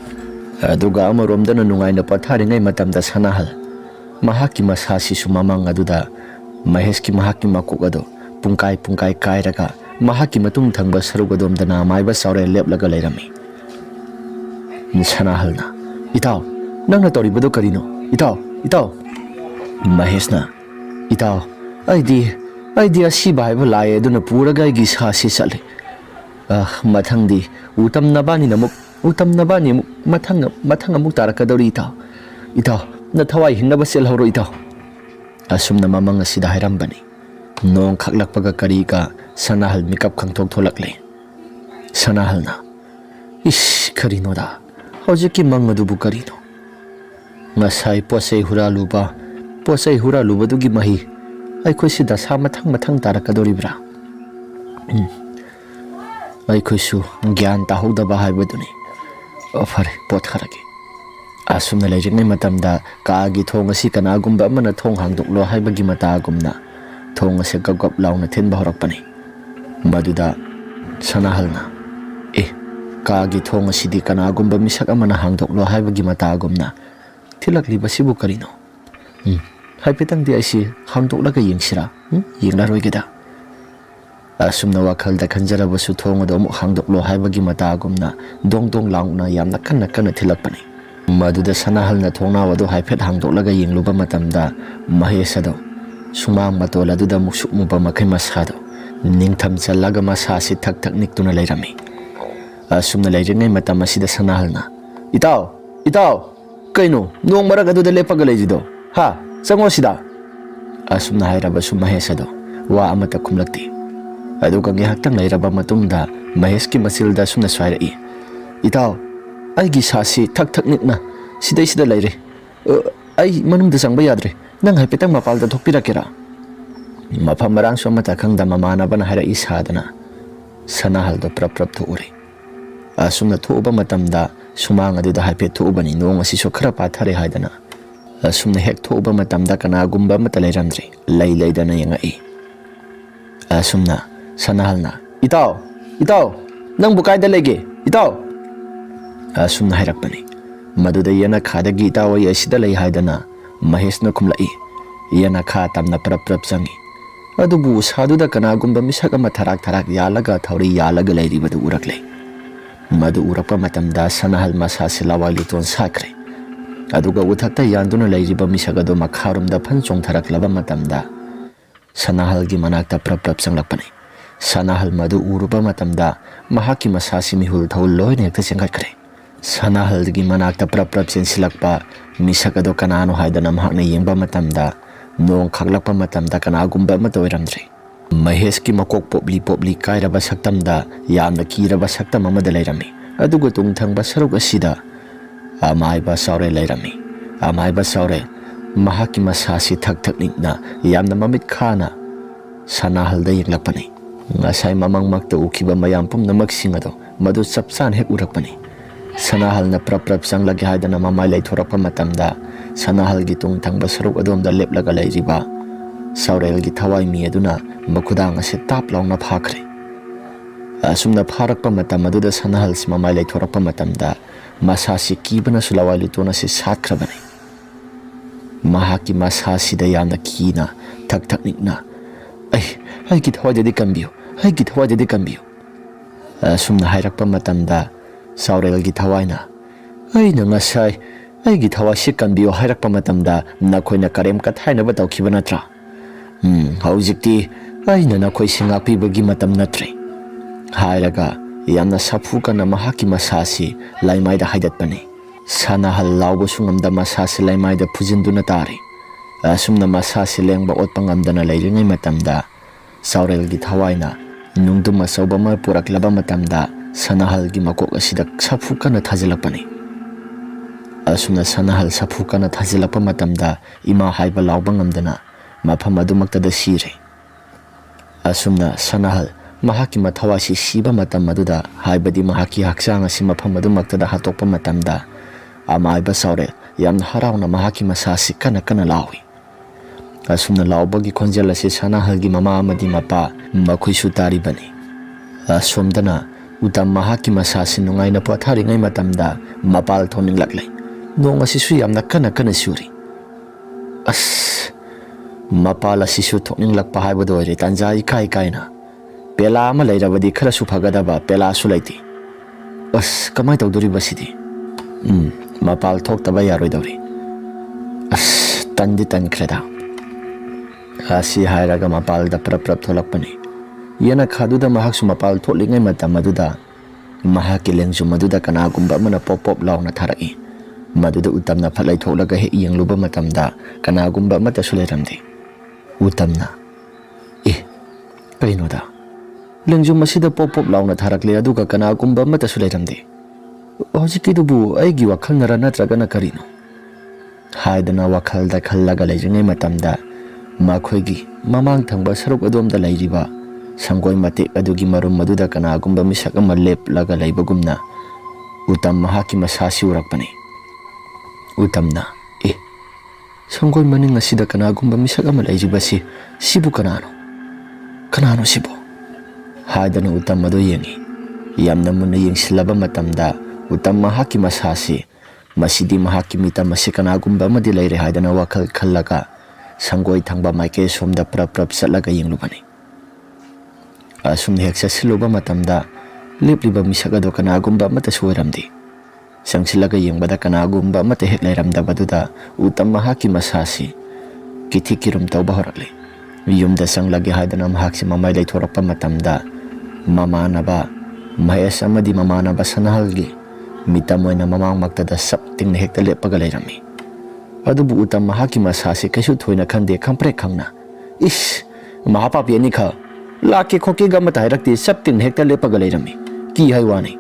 A: Aduga Amarumdana Nungai na Pataringai Matamda Sanahal. Mahaki Masasi Sumamang Aduda, Maheski Mahaki Makogado, Punkai Kairaga, Mahaki Matung Tangba Sarugadum Dana Maiba Saure Leplaga Lerami. Sanahalna, Itao. Nangna tori bado karino itaw Mahesna itaw aidi asi baiba lae aduna puraga gi sasi sale mathangdi utam nabani muk mathang amuk tarakadori itaw na thawai hinna basel horo itaw asumna mamang asida hairambani nong khaklakpaga kari ka sanahal mikap khangthok tholakle sanahalna ish karino da hojiki mangadubu karino Ngasai posay huraluba dugi mahi ay koy si dasa matang tarakadoribra ay koy su gyan tahog da bahay baduni ofare pot kharage asum na lejing ngay matamda kaagi thong asi kanagumba mana thong hangduklo hay bagi matagumna thong asi gagap law na tin bahorak pani maduda sanahal na kaagi thong asi di kanagumba misak amana hangduklo hay bagi matagumna Tilakli basibu karino. Haipetang di asi hangdok laga yingsira. Yinglaroi geda. Asumna wakal da kanjara basu thong adom hangdok lo haibagi matagumna dong laungna yamna kana tilakpani. Maduda sanahal na thongna wado haipet hangdok laga yingluba matamda mahesado. Sumang matola duda muksuk muba makai masado. Ningtham chalaga masasi thak niktuna lairami. Asumna lairingai matam asida sanahal na. Itaw! Kaino, noong marag aduda lepaga laijido. Ha, sango sida. Asum na hairaba sumahesado. Wa amata kumlakti. Adu kang ihaktang lairaba matungda maheski masilda sumna swarai. Itaw, ay gisasi tak nikna. Sida laire. Ay manungda sang bayadre. Nang haipetang mapalda thokpirakira. Mapamarang so matakang damamana ba na harai sadana. Sanahal do prap to uri. Asum na tuuba matamda sumang aduda haipet tuubani noong asiso khara pathare haidana asumna hek tuuba matamda kanagumba matalairamdri laidana yangai asumna sanahalna itaw nang bukaida lege itaw asumna hairakpani maduda yana khadagi itaw ay asida lai haidana mahesna kumlai yana kha tamna prap changi adubu saduda kanagumba misaka matharak yalaga thawri yalaga lairibadu uraklei Madu urapa matamda sanahal masasi lawali ton sakre. Aduga uthakta yanduna lairiba misagado makharumda panchong tharaklaba matamda sanahal gi manakta prap sanglakpani. Sanahal madu urupa matamda mahaki masasi mihul thawul loy nekta sengkhatkre. Sanahal gi manakta prap sensilakpa misagado kanano haidana mahakna yengba matamda nong khaklakpa matamda kanagumba matoiramdre. Maheski makok popli kairaba saktamda yamna kiraba saktam amada lairami aduga tungthangba saruk asida amaiba saure lairami amaiba saure mahaki masasi thak nikna yamna mamit khana sanahalda yenglakpani ngasai mamang makta ukiba mayam pumnamak singado madu sapsan hek urakpani sanahal na prap sanglagi haidana mamai laithorapa matamda sanahal gi tungthangba saruk adomda leplaga lairiba Saurel gi thawai mi aduna makudang ase tap launa phakre asumna pharakpa matam aduda sanahal simamai laithorapa matamda masasi kibana sulawali tona se satkrabani mahaki masasi da yamna kina thak nikna ai gi thawai de kambiyo asumna hairakpa matamda Saurel gi thawaina ai na ngasai ai gi thawa se kambiyo hairakpa matamda nakoina karem ka thaina ba tawkhiba natra Haujikti
B: ꯑꯩꯅ ꯅꯈꯣꯏꯁꯤ ꯉꯥꯛꯄꯤꯕꯒꯤ ꯃꯇꯝ ꯅꯠꯇ꯭ꯔꯦ ꯍꯥꯏꯔꯒ ꯌꯥꯝꯅ ꯁꯥꯐꯨ ꯀꯟꯅ ꯃꯍꯥꯛꯀꯤ ꯃꯁꯥꯁꯤ ꯂꯩꯃꯥꯏꯗ ꯍꯥꯏꯗꯠꯄꯅꯤ ꯁꯥꯟꯅꯍꯜ ꯂꯥꯎꯕꯁꯨ ꯉꯝꯗ ꯃꯁꯥꯁꯤ ꯂꯩꯃꯥꯏꯗ ꯐꯨꯖꯤꯟꯗꯨꯅ ꯇꯥꯔꯤ ꯑꯁꯨꯝꯅ ꯃꯁꯥꯁꯤ ꯂꯦꯡꯕ ꯑꯣꯠꯄ ꯉꯝꯗꯅ ꯂꯩꯔꯤꯉꯩ ꯃꯇꯝꯗ ꯁꯥꯎꯔꯦꯜꯒꯤ ꯊꯋꯥꯏꯅ ꯅꯨꯡꯗꯨꯝ ꯑꯆꯧꯕ ꯑꯃ ꯄꯨꯔꯛꯂꯕ ꯃꯇꯝꯗ ꯁꯥꯟꯅꯍꯜꯒꯤ ꯃꯀꯣꯛ ꯑꯁꯤꯗ ꯁꯥꯐꯨ ꯀꯟꯅ ꯊꯥꯖꯤꯜꯂꯛꯄꯅꯤ ꯑꯁꯨꯝꯅ ꯁꯥꯟꯅꯍꯜ ꯁꯥꯐꯨ ꯀꯟꯅ ꯊꯥꯖꯤꯜꯂꯛꯄ ꯃꯇꯝꯗ ꯏꯃꯥ ꯍꯥꯏꯕ ꯂꯥꯎꯕ ꯉꯝꯗꯅ ꯃꯐꯝ ꯑꯗꯨꯃꯛꯇꯗ ꯁꯤꯔꯦ ꯑꯁꯨꯝꯅ ꯁꯥꯟꯅꯍꯜ ꯃꯍꯥꯛꯀꯤ ꯃꯊꯋꯥꯏꯁꯤ ꯁꯤꯕ ꯃꯇꯝ ꯑꯗꯨꯗ ꯍꯥꯏꯕꯗꯤ ꯃꯍꯥꯛꯀꯤ ꯍꯛꯆꯥꯡ ꯑꯁꯤ ꯃꯐꯝ ꯑꯗꯨꯃꯛꯇꯗ ꯍꯥꯠꯇꯣꯛꯄ ꯃꯇꯝꯗ ꯑꯃꯥꯏꯕ ꯁꯥꯎꯔꯦꯜ ꯌꯥꯝꯅ ꯍꯔꯥꯎꯅ ꯃꯍꯥꯛꯀꯤ ꯃꯁꯥꯁꯤ ꯀꯟꯅ ꯀꯟꯅ ꯂꯥꯎꯏ ꯑꯁꯨꯝꯅ ꯂꯥꯎꯕꯒꯤ ꯈꯣꯟꯖꯦꯜ ꯑꯁꯤ ꯁꯥꯟꯅꯍꯜꯒꯤ ꯃꯃꯥ ꯑꯃꯗꯤ ꯃꯄꯥ ꯃꯈꯣꯏꯁꯨ ꯇꯥꯔꯤꯕꯅꯤ ꯑꯁꯣꯝꯗꯅ ꯎꯇꯝ ꯃꯍꯥꯛꯀꯤ ꯃꯁꯥꯁꯤ ꯅꯨꯡꯉꯥꯏꯅ ꯄꯣꯊꯥꯔꯤꯉꯩ ꯃꯇꯝꯗ ꯃꯄꯥꯜ ꯊꯣꯛꯅꯤꯡꯂꯛꯂꯦ ꯅꯣꯡ ꯑꯁꯤꯁꯨ ꯌꯥꯝꯅ ꯀꯟꯅ ꯀꯟꯅ ꯆꯨꯔꯤ ꯑꯁ ꯃꯄꯥꯜ ꯑꯁꯤꯁꯨ ꯊꯣꯛꯅꯤꯡꯂꯛꯄ ꯍꯥꯏꯕꯗꯨ ꯑꯣꯏꯔꯦ ꯇꯥꯟꯖꯥ ꯏꯀꯥꯏ ꯀꯥꯏꯅ ꯄꯦꯂꯥ ꯑꯃ ꯂꯩꯔꯕꯗꯤ ꯈꯔꯁꯨ ꯐꯒꯗꯕ ꯄꯦꯂꯥꯁꯨ ꯂꯩꯇꯦ ꯑꯁ ꯀꯃꯥꯏ ꯇꯧꯗꯣꯔꯤꯕ ꯁꯤꯗꯤ ꯃꯄꯥꯜ ꯊꯣꯛꯇꯕ ꯌꯥꯔꯣꯏꯗꯧꯔꯤ ꯑꯁ ꯇꯟꯗꯤ ꯇꯟꯈ꯭ꯔꯦꯗ ꯑꯁꯤ ꯍꯥꯏꯔꯒ ꯃꯄꯥꯜꯗ ꯄ꯭ꯔꯞ ꯄ꯭ꯔꯞ ꯊꯣꯛꯂꯛꯄꯅꯤ ꯌꯦꯅꯈꯥꯗꯨꯗ ꯃꯍꯥꯛꯁꯨ ꯃꯄꯥꯜ ꯊꯣꯛꯂꯤꯉꯩ ꯃꯇꯝ ꯑꯗꯨꯗ ꯃꯍꯥꯛꯀꯤ ꯂꯦꯡꯖꯨꯝ ꯑꯗꯨꯗ ꯀꯅꯥꯒꯨꯝꯕ ꯑꯃꯅ ꯄꯣꯞ ꯄꯣꯞ ꯂꯥꯎꯅ ꯊꯥꯔꯛꯏ ꯃꯗꯨꯗ ꯎꯇꯝꯅ ꯐꯠ ꯂꯩꯊꯣꯛꯂꯒ ꯍꯦꯛ ꯌꯦꯡꯂꯨꯕ ꯃꯇꯝꯗ ꯀꯅꯥꯒꯨꯝꯕ ꯑꯃꯠꯇꯁꯨ ꯂꯩꯔꯝꯗꯦ ꯎꯇꯝꯅ ꯀꯩꯅꯣꯗ ꯂꯦꯡꯖꯨꯝ ꯑꯁꯤꯗ ꯄꯣꯞ ꯄꯣꯞ ꯂꯥꯎꯅ ꯊꯥꯔꯛꯂꯦ ꯑꯗꯨꯒ ꯀꯅꯥꯒꯨꯝꯕ ꯑꯃꯠꯇꯁꯨ ꯂꯩꯔꯝꯗꯦ ꯍꯧꯖꯤꯛꯀꯤꯗꯨꯕꯨ ꯑꯩꯒꯤ ꯋꯥꯈꯜꯅꯔ ꯅꯠꯇ꯭ꯔꯒꯅ ꯀꯔꯤꯅꯣ ꯍꯥꯏꯗꯅ ꯋꯥꯈꯜꯗ ꯈꯜꯂꯒ ꯂꯩꯔꯤꯉꯩ ꯃꯇꯝꯗ ꯃꯈꯣꯏꯒꯤ ꯃꯃꯥꯡ ꯊꯪꯕ ꯁꯔꯨꯛ ꯑꯗꯣꯝꯗ ꯂꯩꯔꯤꯕ ꯁꯪꯒꯣꯏ ꯃꯇꯦꯛ ꯑꯗꯨꯒꯤ ꯃꯔꯨꯝ ꯑꯗꯨꯗ ꯀꯅꯥꯒꯨꯝꯕ ꯃꯤꯁꯛ ꯑꯃ ꯂꯦꯞꯂꯒ ꯂꯩꯕꯒꯨꯝꯅ ꯎꯇꯝ ꯃꯍꯥꯛꯀꯤ ꯃꯁꯥꯁꯤ ꯎꯔꯛꯄꯅꯤ ꯎꯇꯝꯅ ꯁꯪꯒꯣꯏ ꯃꯅꯤꯡ ꯑꯁꯤꯗ ꯀꯅꯥꯒꯨꯝꯕ ꯃꯤꯁꯛ ꯑꯃ ꯂꯩꯔꯤꯕꯁꯤ ꯁꯤꯕꯨ ꯀꯅꯥꯅꯣ ꯁꯤꯕꯨ ꯍꯥꯏꯗꯅ ꯎꯇꯝ ꯑꯗꯨ ꯌꯦꯡꯉꯤ ꯌꯥꯝꯅ ꯃꯨꯟꯅ ꯌꯦꯡꯁꯤꯜꯂꯕ ꯃꯇꯝꯗ ꯎꯇꯝ ꯃꯍꯥꯛꯀꯤ ꯃꯁꯥꯁꯤ ꯃꯁꯤꯗꯤ ꯃꯍꯥꯛꯀꯤ ꯃꯤꯇꯝ ꯑꯁꯤ ꯀꯅꯥꯒꯨꯝꯕ ꯑꯃꯗꯤ ꯂꯩꯔꯦ ꯍꯥꯏꯗꯅ ꯋꯥꯈꯜ ꯈꯜꯂꯒ ꯁꯪꯒꯣꯏ ꯊꯪꯕ ꯃꯥꯏꯀꯩ ꯁꯣꯝꯗ ꯄ꯭ꯔꯞ ꯄ꯭ꯔꯞ ꯆꯠꯂꯒ ꯌꯦꯡꯂꯨꯕꯅꯤ ꯑꯁꯨꯝꯅ ꯍꯦꯛ ꯆꯠꯁꯤꯜꯂꯨꯕ ꯃꯇꯝꯗ ꯂꯦꯞꯂꯤꯕ ꯃꯤꯁꯛ ꯑꯗꯨ ꯀꯅꯥꯒꯨꯝꯕ ꯑꯃꯠꯇꯁꯨ ꯑꯣꯏꯔꯝꯗꯦ ꯆꯪꯁꯤꯜꯂꯒ ꯌꯦꯡꯕꯗ ꯀꯅꯥꯒꯨꯝꯕ ꯑꯃꯠꯇ ꯍꯦꯛ ꯂꯩꯔꯝꯗꯕꯗꯨꯗ ꯎꯇꯝ ꯃꯍꯥꯛꯀꯤ ꯃꯁꯥꯁꯤ ꯀꯤꯊꯤ ꯀꯤꯔꯨꯝ ꯇꯧꯕ ꯍꯧꯔꯛꯂꯦ ꯌꯨꯝꯗ ꯆꯪꯂꯒꯦ ꯍꯥꯏꯗꯅ ꯃꯍꯥꯛꯁꯤ ꯃꯃꯥꯏ ꯂꯩꯊꯣꯔꯛꯄ ꯃꯇꯝꯗ ꯃꯃꯥꯟꯅꯕ ꯃꯍꯦꯁ ꯑꯃꯗꯤ ꯃꯃꯥꯟꯅꯕ ꯁꯅꯍꯜꯒꯤ ꯃꯤꯇꯝ ꯑꯣꯏꯅ ꯃꯃꯥꯡꯃꯛꯇꯗ ꯁꯞ ꯇꯤꯡꯅ ꯍꯦꯛꯇ ꯂꯦꯞꯄꯒ ꯂꯩꯔꯝꯃꯤ ꯑꯗꯨꯕꯨ ꯎꯇꯝ ꯃꯍꯥꯛꯀꯤ ꯃꯁꯥꯁꯤ ꯀꯩꯁꯨ ꯊꯣꯏꯅ ꯈꯪꯗꯦ ꯈꯪꯄ꯭ꯔꯦꯛ ꯈꯪꯅ ꯃꯍꯥꯄꯥꯄꯤ ꯑꯅꯤꯈꯛ ꯂꯥꯛꯀꯦ ꯈꯣꯠꯀꯦꯒ ꯑꯃꯠꯇ ꯍꯥꯏꯔꯛꯇꯦ ꯁꯞ ꯇꯤꯡꯅ ꯍꯦꯛꯇ ꯂꯦꯞꯄꯒ ꯂꯩꯔꯝꯃꯤ ꯀꯤ ꯍꯥꯏ ꯋꯥꯅꯤ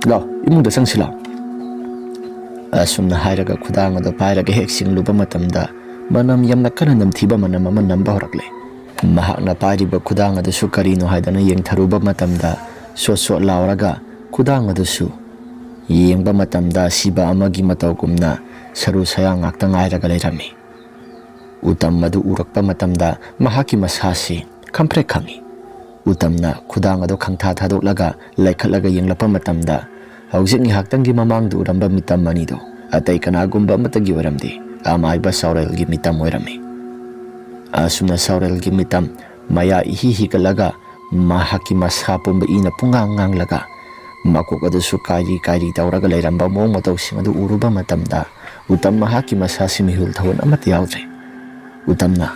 B: ꯂꯥꯎ ꯏꯃꯨꯡꯗ ꯆꯪꯁꯤ ꯂꯥꯎ ꯑꯁꯨꯝꯅ ꯍꯥꯏꯔꯒ ꯈꯨꯗꯥꯡ ꯑꯗꯨ ꯄꯥꯏꯔꯒ ꯍꯦꯛ ꯆꯤꯡꯂꯨꯕ ꯃꯇꯝꯗ ꯃꯅꯝ ꯌꯥꯝꯅ ꯀꯟꯅ ꯅꯝꯊꯤꯕ ꯃꯅꯝ ꯑꯃ ꯅꯝꯕ ꯍꯧꯔꯛꯂꯦ ꯃꯍꯥꯛꯅ ꯄꯥꯏꯔꯤꯕ ꯈꯨꯗꯥꯡ ꯑꯗꯨꯁꯨ ꯀꯔꯤꯅꯣ ꯍꯥꯏꯗꯅ ꯌꯦꯡꯊꯔꯨꯕ ꯃꯇꯝꯗ ꯁꯣꯠ ꯁꯣꯠ ꯂꯥꯎꯔꯒ ꯈꯨꯗꯥꯡ ꯑꯗꯨꯁꯨ ꯌꯦꯡꯕ ꯃꯇꯝꯗ ꯑꯁꯤꯕ ꯑꯃꯒꯤ ꯃꯇꯧꯒꯨꯝꯅ ꯁꯔꯨ ꯁꯌꯥꯡ ꯉꯥꯛꯇ ꯉꯥꯏꯔꯒ ꯂꯩꯔꯝꯃꯤ ꯎꯇꯝ ꯑꯗꯨ ꯎꯔꯛꯄ ꯃꯇꯝꯗ ꯃꯍꯥꯛꯀꯤ ꯃꯁꯥꯁꯤ ꯈꯪꯄ꯭ꯔꯦꯛ ꯈꯪꯏ ꯎꯇꯝꯅ ꯈꯨꯗꯥꯡ ꯑꯗꯨ ꯈꯪꯊꯥ ꯊꯥꯗꯣꯛꯂꯒ ꯂꯩꯈꯠꯂꯒ ꯌꯦꯡꯂꯛꯄ ꯃꯇꯝꯗ ꯍꯧꯖꯤꯛ ꯉꯥꯏꯍꯥꯛꯇꯪꯒꯤ ꯃꯃꯥꯡꯗ ꯎꯔꯝꯕ ꯃꯤꯇꯝ ꯑꯅꯤꯗꯣ ꯑꯇꯩ ꯀꯅꯥꯒꯨꯝꯕ ꯑꯃꯠꯇꯒꯤ ꯑꯣꯏꯔꯝꯗꯦ ꯑꯃꯥꯏꯕ ꯁꯥꯎꯔꯦꯜꯒꯤ ꯃꯤꯇꯝ ꯑꯣꯏꯔꯝꯃꯤ ꯑꯁꯨꯝꯅ ꯁꯥꯎꯔꯦꯜꯒꯤ ꯃꯤꯇꯝ ꯃꯌꯥ ꯏꯍꯤ ꯍꯤꯒꯠꯂꯒ ꯃꯍꯥꯛꯀꯤ ꯃꯁꯥ ꯄꯨꯝꯕ ꯏꯅ ꯄꯨꯡꯉꯥꯡ ꯉꯥꯡꯂꯒ ꯃꯀꯣꯛ ꯑꯗꯨꯁꯨ ꯀꯥꯏꯔꯤ ꯀꯥꯏꯔꯤ ꯇꯧꯔꯒ ꯂꯩꯔꯝꯕ ꯃꯑꯣꯡ ꯃꯇꯧꯁꯤꯡ ꯑꯗꯨ ꯎꯔꯨꯕ ꯃꯇꯝꯗ ꯎꯇꯝ ꯃꯍꯥꯛꯀꯤ ꯃꯁꯥꯁꯤ ꯃꯤꯍꯨꯜ ꯊꯧꯒꯜ ꯑꯃꯠꯇ ꯌꯥꯎꯗ꯭ꯔꯦ ꯎꯇꯝꯅ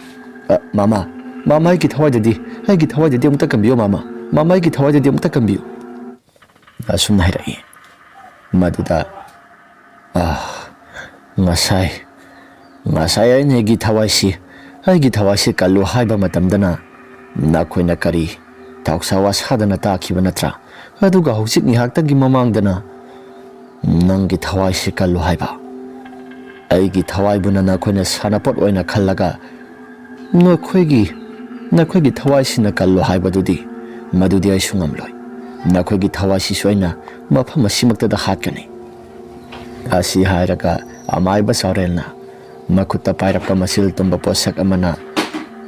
B: ꯃꯥꯃꯥ ꯑꯩꯒꯤ ꯊꯋꯥꯏꯗꯗꯤ ꯑꯃꯨꯛꯇ ꯀꯟꯕꯤꯌꯨ ꯃꯥꯃꯥ ꯑꯩꯒꯤ ꯊꯋꯥꯏꯗꯗꯤ ꯑꯃꯨꯛꯇ ꯀꯟꯕꯤꯌꯨ ꯑꯁꯨꯝꯅ ꯍꯥꯏꯔꯛꯏ ꯃꯗꯨꯗ ꯉꯁꯥꯏ ꯑꯩꯅ ꯑꯩꯒꯤ ꯊꯋꯥꯏꯁꯤ ꯀꯜꯂꯨ ꯍꯥꯏꯕ ꯃꯇꯝꯗꯅ ꯅꯈꯣꯏꯅ ꯀꯔꯤ ꯊꯧꯁꯥ ꯋꯥꯁꯥꯗꯅ ꯇꯥꯈꯤꯕ ꯅꯠꯇ꯭ꯔꯥ ꯑꯗꯨꯒ ꯍꯧꯖꯤꯛ ꯉꯥꯏꯍꯥꯛꯇꯪꯒꯤ ꯃꯃꯥꯡꯗꯅ ꯅꯪꯒꯤ ꯊꯋꯥꯏꯁꯤ ꯀꯜꯂꯨ ꯍꯥꯏꯕ ꯑꯩꯒꯤ ꯊꯋꯥꯏꯕꯨꯅ ꯅꯈꯣꯏꯅ ꯁꯥꯟꯅꯄꯣꯠ ꯑꯣꯏꯅ ꯈꯜꯂꯒ ꯅꯈꯣꯏꯒꯤ ꯊꯋꯥꯏꯁꯤꯅ ꯀꯜꯂꯨ ꯍꯥꯏꯕꯗꯨꯗꯤ ꯃꯗꯨꯗꯤ ꯑꯩꯁꯨ ꯉꯝꯂꯣꯏ ꯅꯈꯣꯏꯒꯤ ꯊꯋꯥꯏꯁꯤꯁꯨ ꯑꯩꯅ ꯃꯐꯝ ꯑꯁꯤꯃꯛꯇꯗ ꯍꯥꯠꯀꯅꯤ ꯑꯁꯤ ꯍꯥꯏꯔꯒ ꯑꯃꯥꯏꯕ ꯁꯥꯎꯔꯦꯜꯅ ꯃꯈꯨꯠꯇ ꯄꯥꯏꯔꯛꯄ ꯃꯆꯤꯜ ꯇꯨꯝꯕ ꯄꯣꯠꯁꯛ ꯑꯃꯅ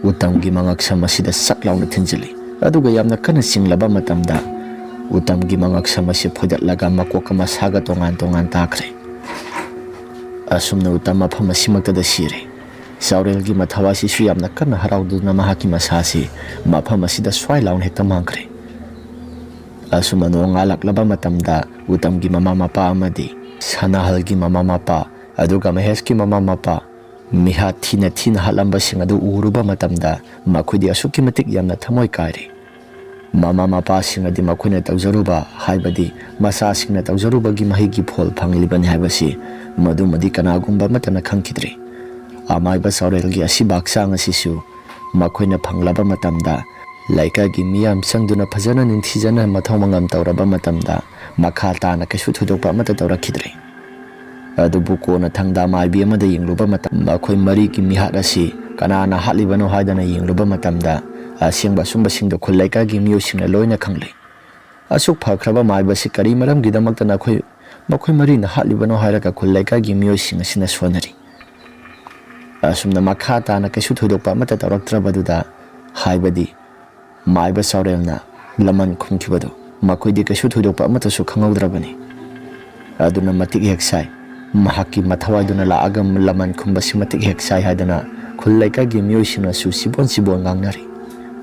B: ꯎꯇꯝꯒꯤ ꯃꯉꯛꯁꯝ ꯑꯁꯤꯗ ꯁꯛ ꯂꯥꯎꯅ ꯊꯤꯟꯖꯤꯜꯂꯤ ꯑꯗꯨꯒ ꯌꯥꯝꯅ ꯀꯟꯅ ꯆꯤꯡꯂꯕ ꯃꯇꯝꯗ ꯎꯇꯝꯒꯤ ꯃꯉꯛꯁꯝ ꯑꯁꯤ ꯐꯣꯏꯗꯠꯂꯒ ꯃꯀꯣꯛꯀ ꯃꯁꯥꯒ ꯇꯣꯉꯥꯟ ꯇꯣꯉꯥꯟ ꯇꯥꯈ꯭ꯔꯦ ꯑꯁꯨꯝꯅ ꯎꯇꯝ ꯃꯐꯝ ꯑꯁꯤꯃꯛꯇꯗ ꯁꯤꯔꯦ ꯁꯥꯎꯔꯦꯜꯒꯤ ꯃꯊꯋꯥꯏꯁꯤꯁꯨ ꯌꯥꯝꯅ ꯀꯟꯅ ꯍꯔꯥꯎꯗꯨꯅ ꯃꯍꯥꯛꯀꯤ ꯃꯁꯥꯁꯤ ꯃꯐꯝ ꯑꯁꯤꯗ ꯁ꯭ꯋꯥꯏ ꯂꯥꯎꯅ ꯍꯦꯛꯇ ꯃꯥꯡꯈ꯭ꯔꯦ ꯑꯁꯨꯝꯅ ꯅꯣꯡꯉꯥꯜꯂꯛꯂꯕ ꯃꯇꯝꯗ ꯎꯇꯝꯒꯤ ꯃꯃꯥ ꯃꯄꯥ ꯑꯃꯗꯤ ꯁꯅꯥꯍꯜꯒꯤ ꯃꯃꯥ ꯃꯄꯥ ꯑꯗꯨꯒ ꯃꯍꯦꯁꯀꯤ ꯃꯃꯥ ꯃꯄꯥ Mihat thina hatlambasing adu uruba matamda makhudi asukki matik yamna thamoi kairi. Mama mapasing adi makhoina tawjaruba haibadi masasingna tawjarubagi mahigi phol phanglibani haibasi madumadi kanagumba matana khangkidri. Amaiba saurelgi asibaksang asisu makhoina phanglaba matamda laikagi miyam sangduna phajana ninthijana mathau mangam tawraba matamda makha tana kasu thudokpa mata tawrakidri. Adubu kona thangda maibi amada yingluba matam makhoi mari ki mihat asi kanana hatlibano haidana yingluba matamda asingba sumba singdo khulaika gi miyosingna loina khangle. Asuk phakraba maiba si kari maram gidamakta na makhoi mari na hatlibano hairaka khulaika gi miyosing asina sonari. Asumna makha tana kasu thudokpa mata tawraktrabaduda haibadi maiba saurelna laman khumkhibado makhoi di kasu thudokpa mata su khangaudrabani. Aduna matik heksai mahaki mathawaiduna laagam laman khumbasi matik heksai hadana khulaika gi miyosingna su sibon ngangnari.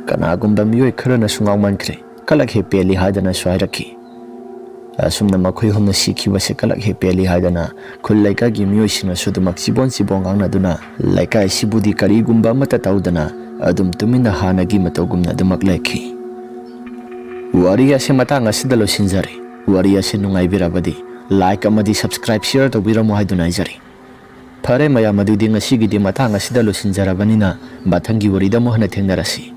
B: Kanagumba miyoi kharana sungau mankre kalak he peli hadana swairaki. Asumna makhoi humna sikhibase kalak he peli hadana khulaika gi miyosingna sudumak sibon ngangna duna laika sibudi karigumba mata tawdana adum tumina hanagi matawgumna dumak laiki. Wari ase matang asida losinjare. Wari ase nungaibirabadi like amadi subscribe share tawbiramo haiduna aizari. Phare mayam adudi ngasigidi matang asida losinjarabanina bathangi warida mo hana thengnarasi.